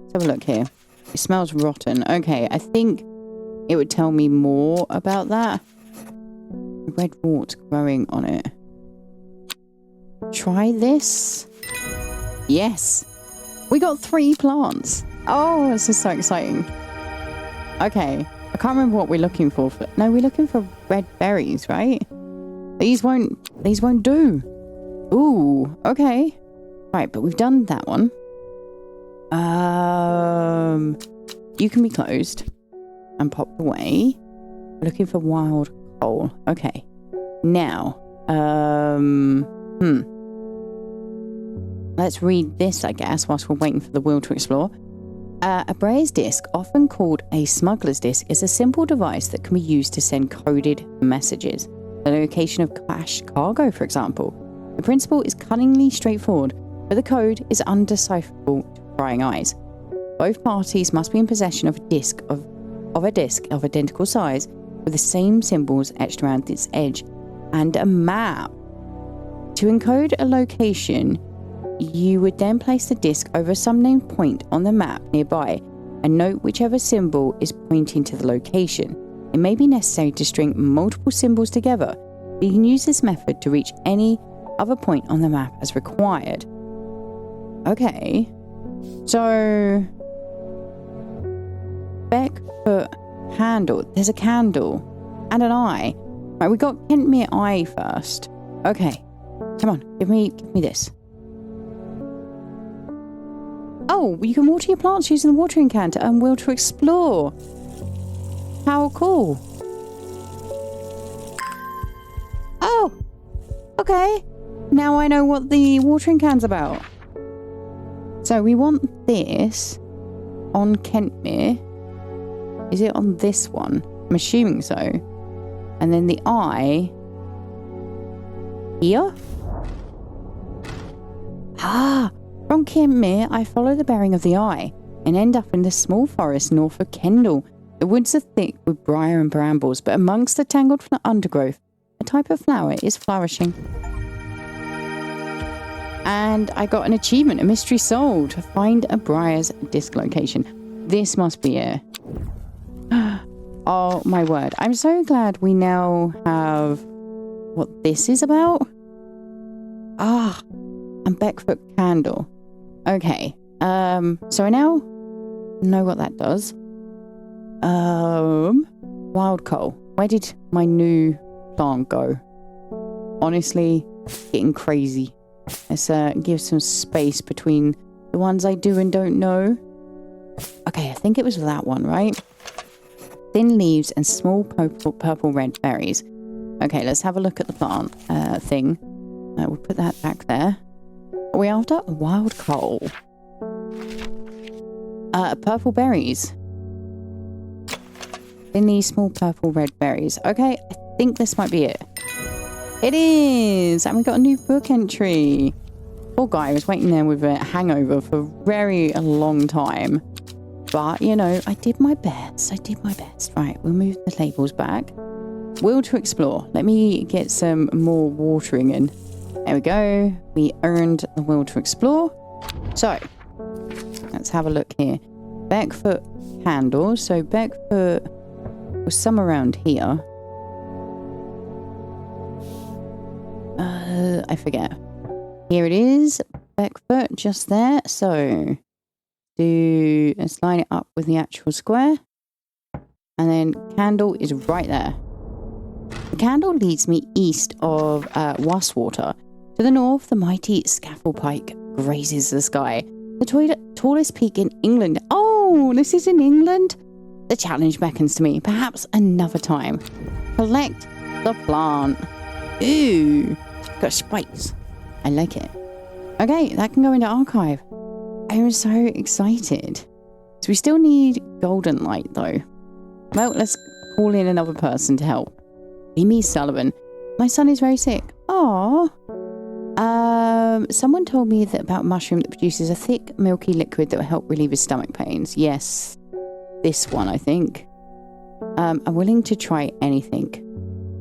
[SPEAKER 1] Let's have a look here. It smells rotten. Okay, I think it would tell me more about that. Red warts growing on it. Try this. Yes. We got 3 plants. Oh, this is so exciting. Okay. I can't remember what we're looking for. No, we're looking for red berries, right? These won't do. Ooh, okay. Right, but we've done that one. You can be closed and popped away. Looking for wild coal. Okay. Now, let's read this, I guess, whilst we're waiting for the wheel to explore. A Brayer's disc, often called a smuggler's disc, is a simple device that can be used to send coded messages. The location of cash cargo, for example. The principle is cunningly straightforward, but the code is undecipherable to prying eyes. Both parties must be in possession of a disc of identical size with the same symbols etched around its edge and a map. To encode a location, you would then place the disc over some named point on the map nearby and note whichever symbol is pointing to the location. It may be necessary to string multiple symbols together, but you can use this method to reach any other point on the map as required. Okay, so Beckfoot candle. There's a candle and an eye. Right, we got Kentmere eye first. Okay, come on, give me this. Oh, you can water your plants using the watering can to earn will to explore. How cool. Oh, okay. Now I know what the watering can's about. So we want this on Kentmere. Is it on this one? I'm assuming so. And then the eye here. From Kentmere, I follow the bearing of the eye and end up in the small forest north of Kendal. The woods are thick with briar and brambles, but amongst the tangled undergrowth, a type of flower is flourishing. And I got an achievement, a mystery solved. Find a briar's disc location. This must be it. Oh my word. I'm so glad we now have what this is about. And Beckfoot candle. Okay. So I now know what that does. Wild coal. Where did my new plant go? Honestly, getting crazy. Let's give some space between the ones I do and don't know. Okay, I think it was that one, right? Thin leaves and small purple red berries. Okay, let's have a look at the plant thing. We'll put that back there. Are we after? Wild coal. Purple berries. Thin leaves, small purple red berries. Okay, I think this might be it. It is! And we got a new book entry. Poor guy was waiting there with a hangover for a very long time. But, you know, I did my best. Right, we'll move the labels back. Will to explore. Let me get some more watering in. There we go. We earned the will to explore. So, let's have a look here. Beckfoot candle. So, Beckfoot was some around here. I forget. Here it is. Beckfoot just there. So, let's line it up with the actual square. And then candle is right there. The candle leads me east of Wastwater to To the north, the mighty scaffold pike grazes the sky. The tallest peak in England. Oh, this is in England? The challenge beckons to me. Perhaps another time. Collect the plant. Ooh, got spikes. I like it. Okay, that can go into archive. I'm so excited. So we still need golden light though. Well, let's call in another person to help. Amy Sullivan. My son is very sick. Aww. Someone told me that about a mushroom that produces a thick, milky liquid that will help relieve his stomach pains. Yes. This one, I think. I'm willing to try anything.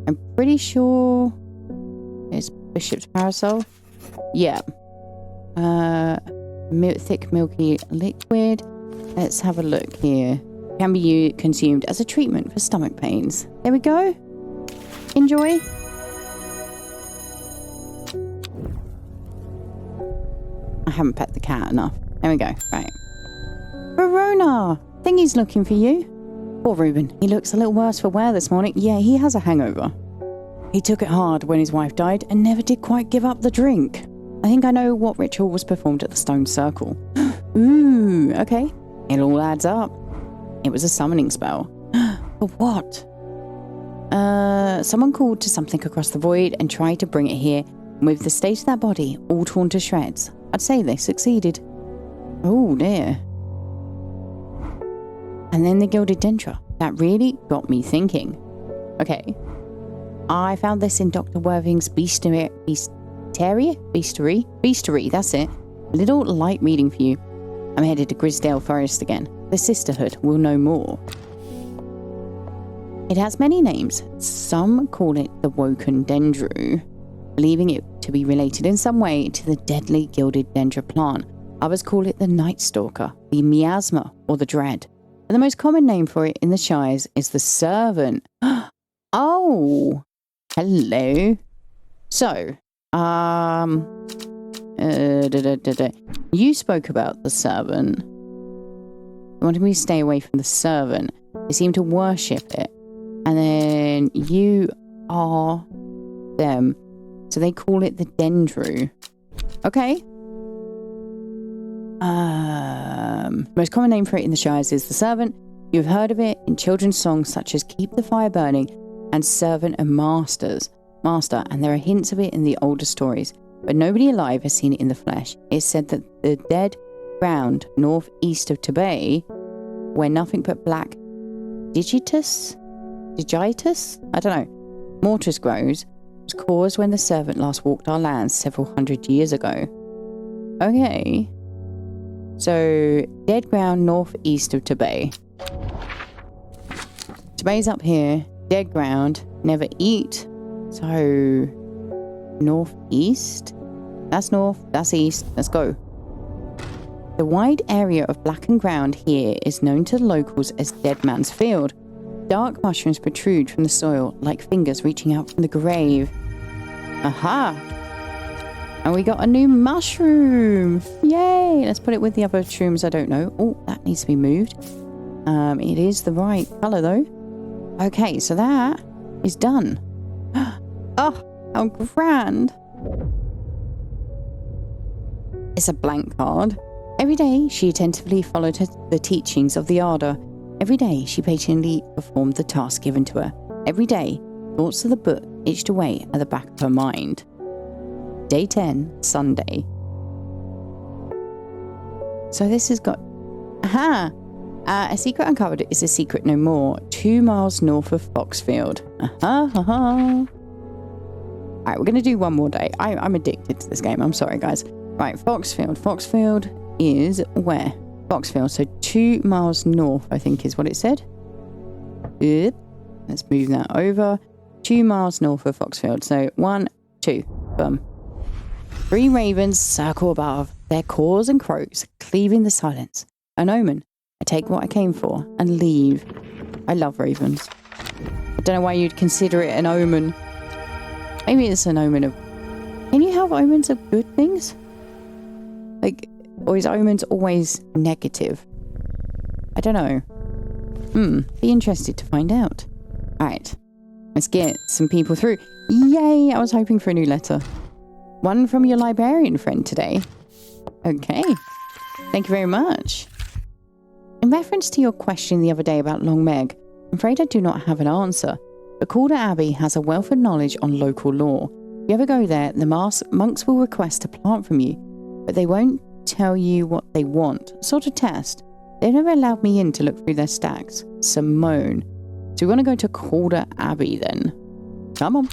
[SPEAKER 1] I'm pretty sure it's Bishop's Parasol. Yeah. Thick, milky liquid. Let's have a look here. Can be consumed as a treatment for stomach pains. There we go. Enjoy. I haven't pet the cat enough. There we go. Right. Verona! Think he's looking for you. Poor Reuben. He looks a little worse for wear this morning. Yeah, he has a hangover. He took it hard when his wife died and never did quite give up the drink. I think I know what ritual was performed at the stone circle. Ooh, okay. It all adds up. It was a summoning spell. But what? Someone called to something across the void and tried to bring it here. With the state of that body all torn to shreds, I'd say they succeeded. Oh dear. And then the gilded dendra. That really got me thinking. Okay. I found this in Dr. Worthing's Beastery, that's it. A little light reading for you. I'm headed to Grisdale Forest again. The Sisterhood will know more. It has many names. Some call it the Woken Dendru, believing it to be related in some way to the deadly gilded dendra plant. Others call it the Night Stalker, the Miasma, or the Dread. And the most common name for it in the Shires is the Servant. Oh, hello. So, you spoke about the Servant. You wanted me to stay away from the Servant. They seem to worship it. And then you are them. So they call it the Dendru. Okay. Most common name for it in the Shires is the Servant. You've heard of it in children's songs such as Keep the Fire Burning and Servant and Master, and there are hints of it in the older stories, but nobody alive has seen it in the flesh. It's said that the dead ground northeast of Tibet, where nothing but black digitus, I don't know, mortis grows, was caused when the Servant last walked our lands several hundred years ago. Okay. So, dead ground northeast of Tibet. Tibet's up here. Dead ground. Never eat. So, northeast? That's north. That's east. Let's go. The wide area of blackened ground here is known to the locals as Dead Man's Field. Dark mushrooms protrude from the soil like fingers reaching out from the grave. Aha! And we got a new mushroom! Yay! Let's put it with the other shrooms I don't know. Oh, that needs to be moved. It is the right colour though. Okay, so that is done. Oh, how grand! It's a blank card. Every day she attentively followed the teachings of the Arda. Every day she patiently performed the task given to her. Every day, thoughts of the book itched away at the back of her mind. Day 10, Sunday. So this has got... Aha! A secret uncovered is a secret no more. 2 miles north of Foxfield. Aha! Alright, we're going to do one more day. I'm addicted to this game. I'm sorry, guys. Right, Foxfield. Foxfield is where? Foxfield. So 2 miles north, I think is what it said. Yep. Let's move that over. 2 miles north of Foxfield. So 1, 2. Boom. 3 ravens circle above, their caws and croaks cleaving the silence. An omen. I take what I came for and leave. I love ravens. I don't know why you'd consider it an omen. Maybe it's an omen of... Can you have omens of good things? Like, or is omens always negative? I don't know. Be interested to find out. Alright. Let's get some people through. Yay! I was hoping for a new letter. One from your librarian friend today. Okay. Thank you very much. In reference to your question the other day about Long Meg, I'm afraid I do not have an answer. The Calder Abbey has a wealth of knowledge on local law. If you ever go there, the monks will request a plant from you, but they won't tell you what they want. Sort of test. They've never allowed me in to look through their stacks. Simone. So we want to go to Calder Abbey then. Come on.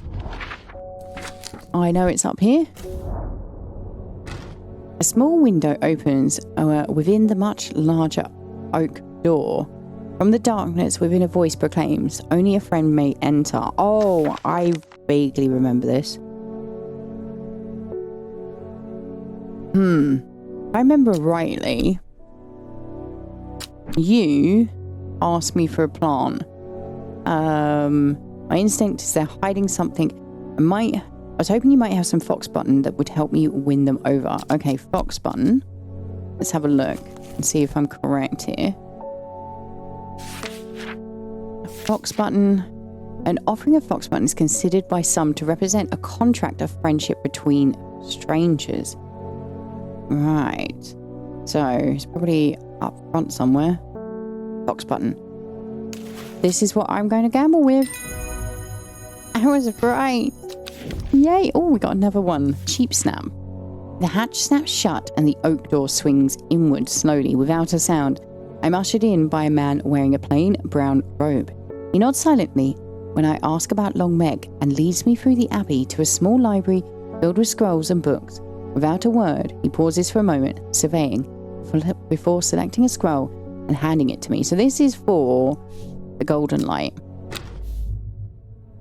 [SPEAKER 1] I know it's up here. A small window opens within the much larger oak door. From the darkness within a voice proclaims, only a friend may enter. Oh, I vaguely remember this. If I remember rightly, you asked me for a plant. My instinct is they're hiding something. I was hoping you might have some fox button that would help me win them over. Okay, fox button. Let's have a look and see if I'm correct here. A fox button. An offering of fox button is considered by some to represent a contract of friendship between strangers. Right. So, it's probably up front somewhere. Fox button. This is what I'm going to gamble with. I was right. Yay. Oh, we got another one. Cheap snap. The hatch snaps shut and the oak door swings inward slowly without a sound. I'm ushered in by a man wearing a plain brown robe. He nods silently when I ask about Long Meg and leads me through the abbey to a small library filled with scrolls and books. Without a word, he pauses for a moment, surveying, before selecting a scroll and handing it to me. So this is for the Golden Light.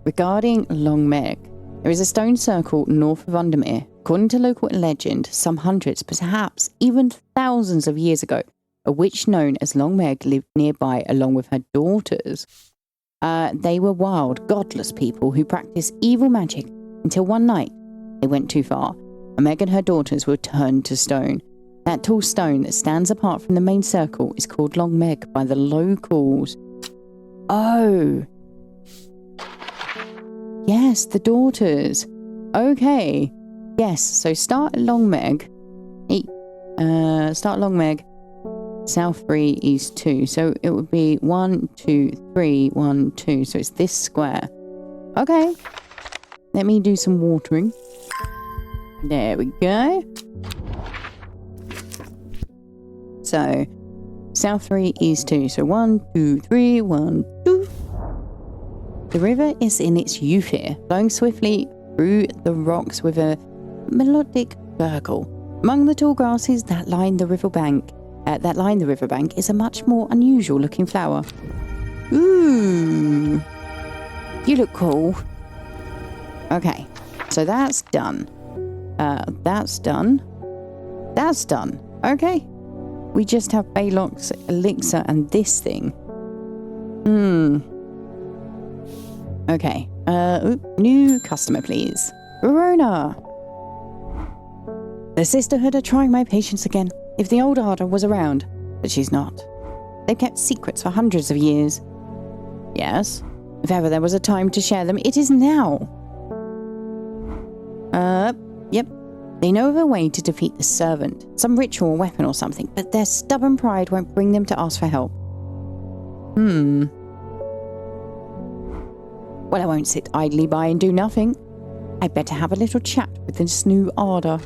[SPEAKER 1] Regarding Long Meg, there is a stone circle north of Undermere. According to local legend, some hundreds, perhaps even thousands of years ago, a witch known as Long Meg lived nearby along with her daughters. They were wild, godless people who practiced evil magic until one night they went too far, and Meg and her daughters were turned to stone. That tall stone that stands apart from the main circle is called Long Meg by the locals. Oh. Yes, the daughters. Okay. Yes, so start at Long Meg. Start Long Meg. South 3, East 2. So it would be 1, 2, 3, 1, 2. So it's this square. Okay. Let me do some watering. There we go. So, South 3, East 2. So 1, 2, 3, 1, 2. The river is in its youth here, flowing swiftly through the rocks with a melodic gurgle. Among the tall grasses that line the riverbank, is a much more unusual looking flower. Ooh. You look cool. Okay, so that's done. That's done. That's done. Okay. We just have Baylock's elixir and this thing. Okay. New customer, please. Verona. The Sisterhood are trying my patience again. If the old Ardor was around, but she's not. They've kept secrets for hundreds of years. Yes. If ever there was a time to share them, it is now. Yep. They know of a way to defeat the servant, some ritual weapon or something, but their stubborn pride won't bring them to ask for help. Well, I won't sit idly by and do nothing. I'd better have a little chat with this new Ardor.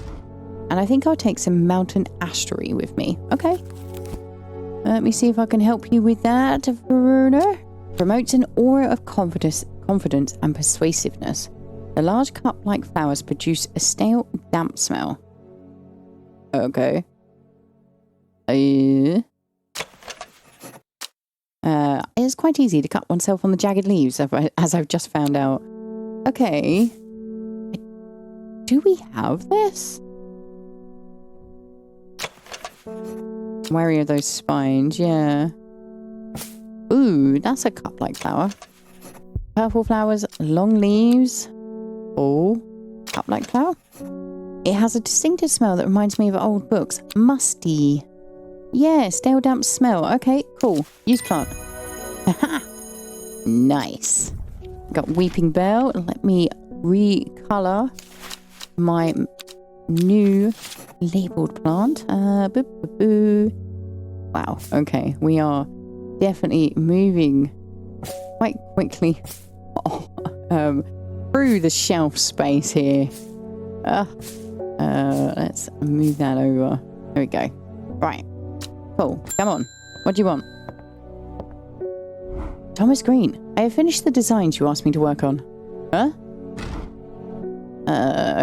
[SPEAKER 1] And I think I'll take some mountain astery with me. Okay. Let me see if I can help you with that, Verona. Promotes an aura of confidence and persuasiveness. The large cup-like flowers produce a stale, damp smell. Okay. It's quite easy to cut oneself on the jagged leaves, as I've just found out. Okay. Do we have this? Wary of those spines, yeah. Ooh, that's a cup-like flower. Purple flowers, long leaves. Oh, cup-like flower. It has a distinctive smell that reminds me of old books. Musty. Yeah, stale damp smell. Okay, cool. Use plant. Haha. Nice. Got Weeping Bell. Let me recolor my new labeled plant. Boo, boo, boo. Wow, okay. We are definitely moving quite quickly through the shelf space here. Let's move that over. There we go. Right. Cool. Come on. What do you want? Thomas Green. I have finished the designs you asked me to work on. Huh?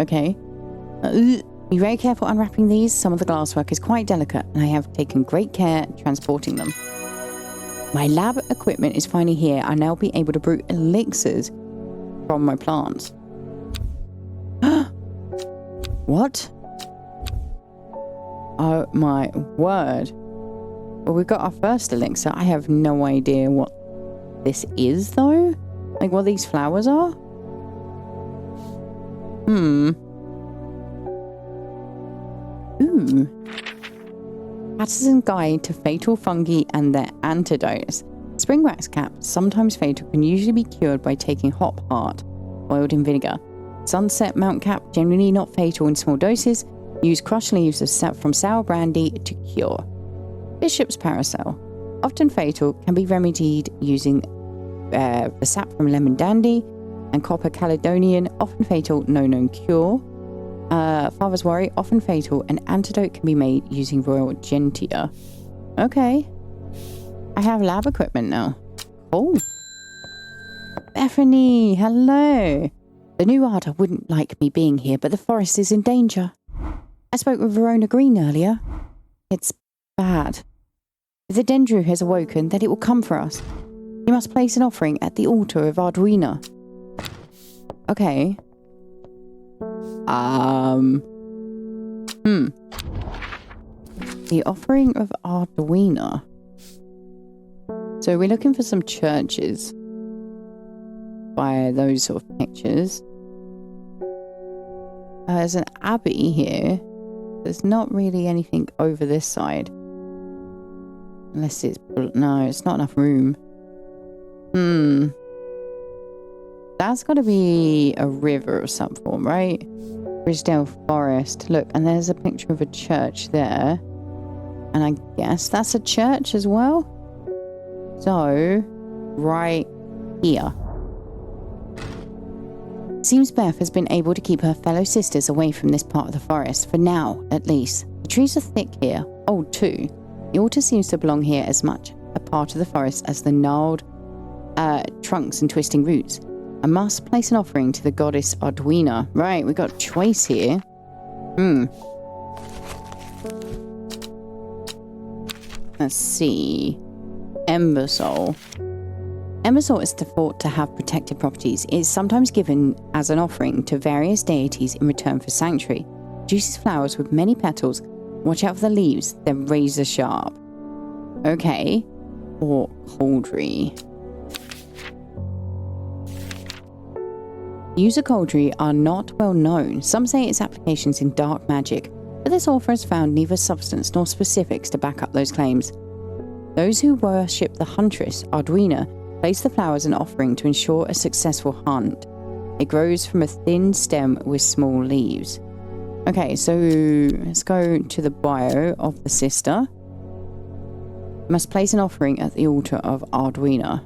[SPEAKER 1] Okay. Be very careful unwrapping these. Some of the glasswork is quite delicate, and I have taken great care transporting them. My lab equipment is finally here. I'll now be able to brew elixirs from my plants. What? Oh my word. Well, we've got our first elixir. I have no idea what this is, though. Like, what these flowers are? Ooh. Patterson Guide to Fatal Fungi and Their Antidotes. Spring wax cap, sometimes fatal, can usually be cured by taking hop heart, boiled in vinegar. Sunset mount cap, generally not fatal in small doses. Use crushed leaves from sour brandy to cure. Bishop's parasol, often fatal, can be remedied using the sap from lemon dandy and copper caledonian, often fatal, no known cure. Father's worry, often fatal, an antidote can be made using royal gentian. Okay. I have lab equipment now. Cool. Bethany, hello. The new Arda wouldn't like me being here, but the forest is in danger. I spoke with Verona Green earlier. It's bad. If the Dendru has awoken, then it will come for us. You must place an offering at the altar of Arduina. Okay. The offering of Arduina. So we're looking for some churches by those sort of pictures. There's an abbey here. There's not really anything over this side. Unless it's... No, it's not enough room. That's got to be a river of some form, right? Bridgedale Forest. Look, and there's a picture of a church there. And I guess that's a church as well. So, right here. Seems Beth has been able to keep her fellow sisters away from this part of the forest, for now, at least. The trees are thick here, old too. The altar seems to belong here as much a part of the forest as the gnarled trunks and twisting roots. I must place an offering to the goddess Arduina. Right, we got a choice here. Let's see. Embersol. Embersol is thought to have protective properties. It is sometimes given as an offering to various deities in return for sanctuary. Juices flowers with many petals. Watch out for the leaves. They're razor sharp. Okay. Or cauldry. Use of cauldry are not well known. Some say its applications in dark magic, but this author has found neither substance nor specifics to back up those claims. Those who worship the huntress, Arduina, place the flowers in offering to ensure a successful hunt. It grows from a thin stem with small leaves. Okay, so let's go to the bio of the sister. Must place an offering at the altar of Arduina.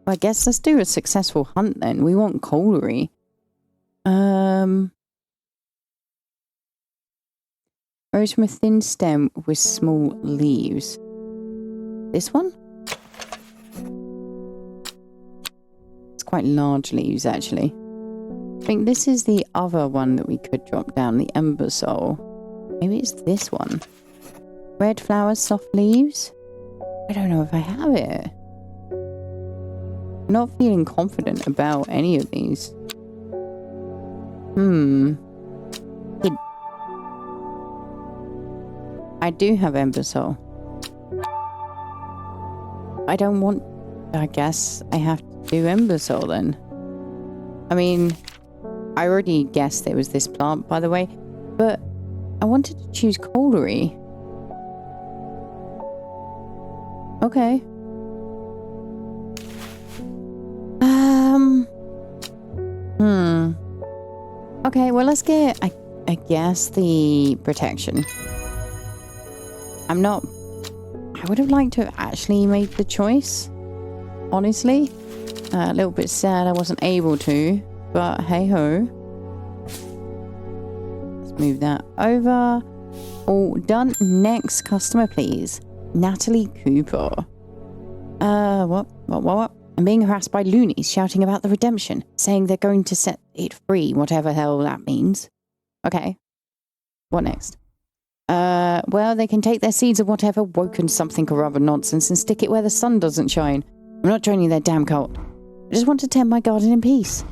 [SPEAKER 1] Well, I guess let's do a successful hunt then. We want cauldry. Grows from a thin stem with small leaves. This one? It's quite large leaves, actually. I think this is the other one that we could drop down, the Embersol. Maybe it's this one. Red flowers, soft leaves? I don't know if I have it. I'm not feeling confident about any of these. I do have Embersol. I don't want... I guess I have to do Embersol then. I mean, I already guessed it was this plant, by the way. But I wanted to choose cauldry. Okay. Okay, well, let's get, I guess, the protection. I would have liked to have actually made the choice, honestly. A little bit sad I wasn't able to, but hey ho. Let's move that over. All done. Next customer, please. Natalie Cooper. What? I'm being harassed by loonies shouting about the redemption, saying they're going to set it free, whatever the hell that means. Okay. What next? Well, they can take their seeds of whatever woken something or other nonsense and stick it where the sun doesn't shine. I'm not joining their damn cult. I just want to tend my garden in peace.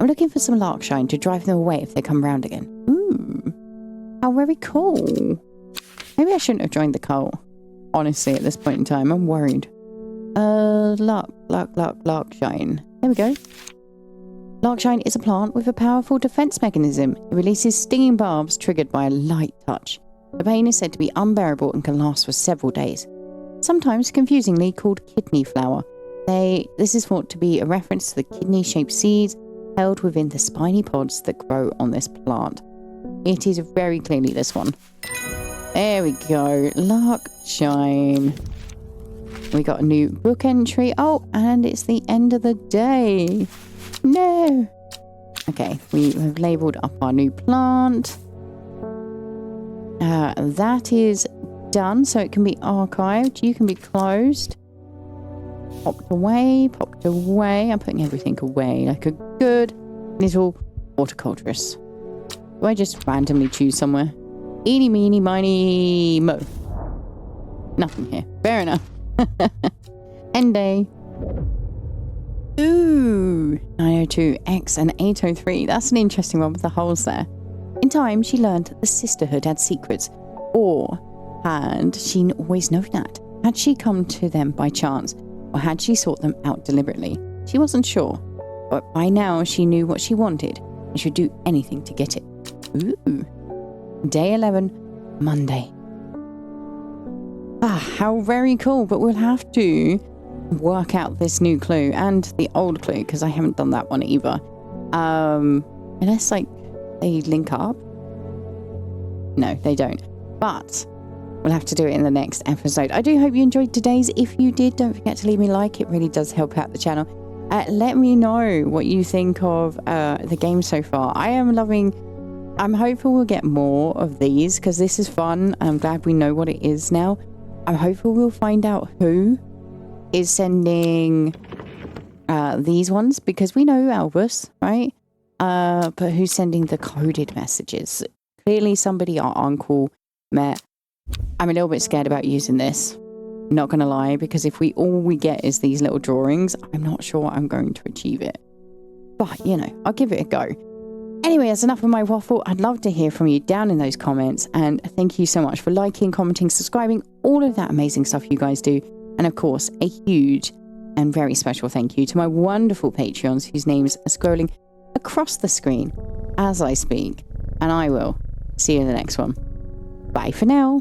[SPEAKER 1] I'm looking for some larkshine to drive them away if they come round again. Ooh. How very cool. Maybe I shouldn't have joined the cult. Honestly, at this point in time, I'm worried. Larkshine. There we go. Larkshine is a plant with a powerful defense mechanism. It releases stinging barbs triggered by a light touch. The pain is said to be unbearable and can last for several days. Sometimes confusingly called kidney flower. This is thought to be a reference to the kidney-shaped seeds held within the spiny pods that grow on this plant. It is very clearly this one. There we go. Larkshine. We got a new book entry. Oh, and it's the end of the day. No. Okay, we have labelled up our new plant. That is done, so it can be archived. You can be closed. Popped away. I'm putting everything away like a good little horticulturist. Do I just randomly choose somewhere? Eeny, meeny, miny, mo. Nothing here. Fair enough. End day. Ooh, 902X and 803. That's an interesting one with the holes there. In time, she learned that the sisterhood had secrets. Or had she always known that? Had she come to them by chance? Or had she sought them out deliberately? She wasn't sure. But by now, she knew what she wanted and should do anything to get it. Ooh. Day 11, Monday. How very cool. But we'll have to work out this new clue and the old clue, because I haven't done that one either. Unless, like, they link up. No, they don't. But we'll have to do it in the next episode. I do hope you enjoyed today's. If you did, don't forget to leave me a like. It really does help out the channel. Let me know what you think of the game so far. I'm hopeful we'll get more of these, because this is fun. I'm glad we know what it is now. I'm hopeful we'll find out who is sending these ones, because we know Albus, right? But who's sending the coded messages? Clearly somebody our uncle met. I'm a little bit scared about using this. Not gonna lie, because if all we get is these little drawings, I'm not sure I'm going to achieve it. But, you know, I'll give it a go. Anyway, that's enough of my waffle. I'd love to hear from you down in those comments. And thank you so much for liking, commenting, subscribing, all of that amazing stuff you guys do. And of course, a huge and very special thank you to my wonderful Patreons whose names are scrolling across the screen as I speak. And I will see you in the next one. Bye for now.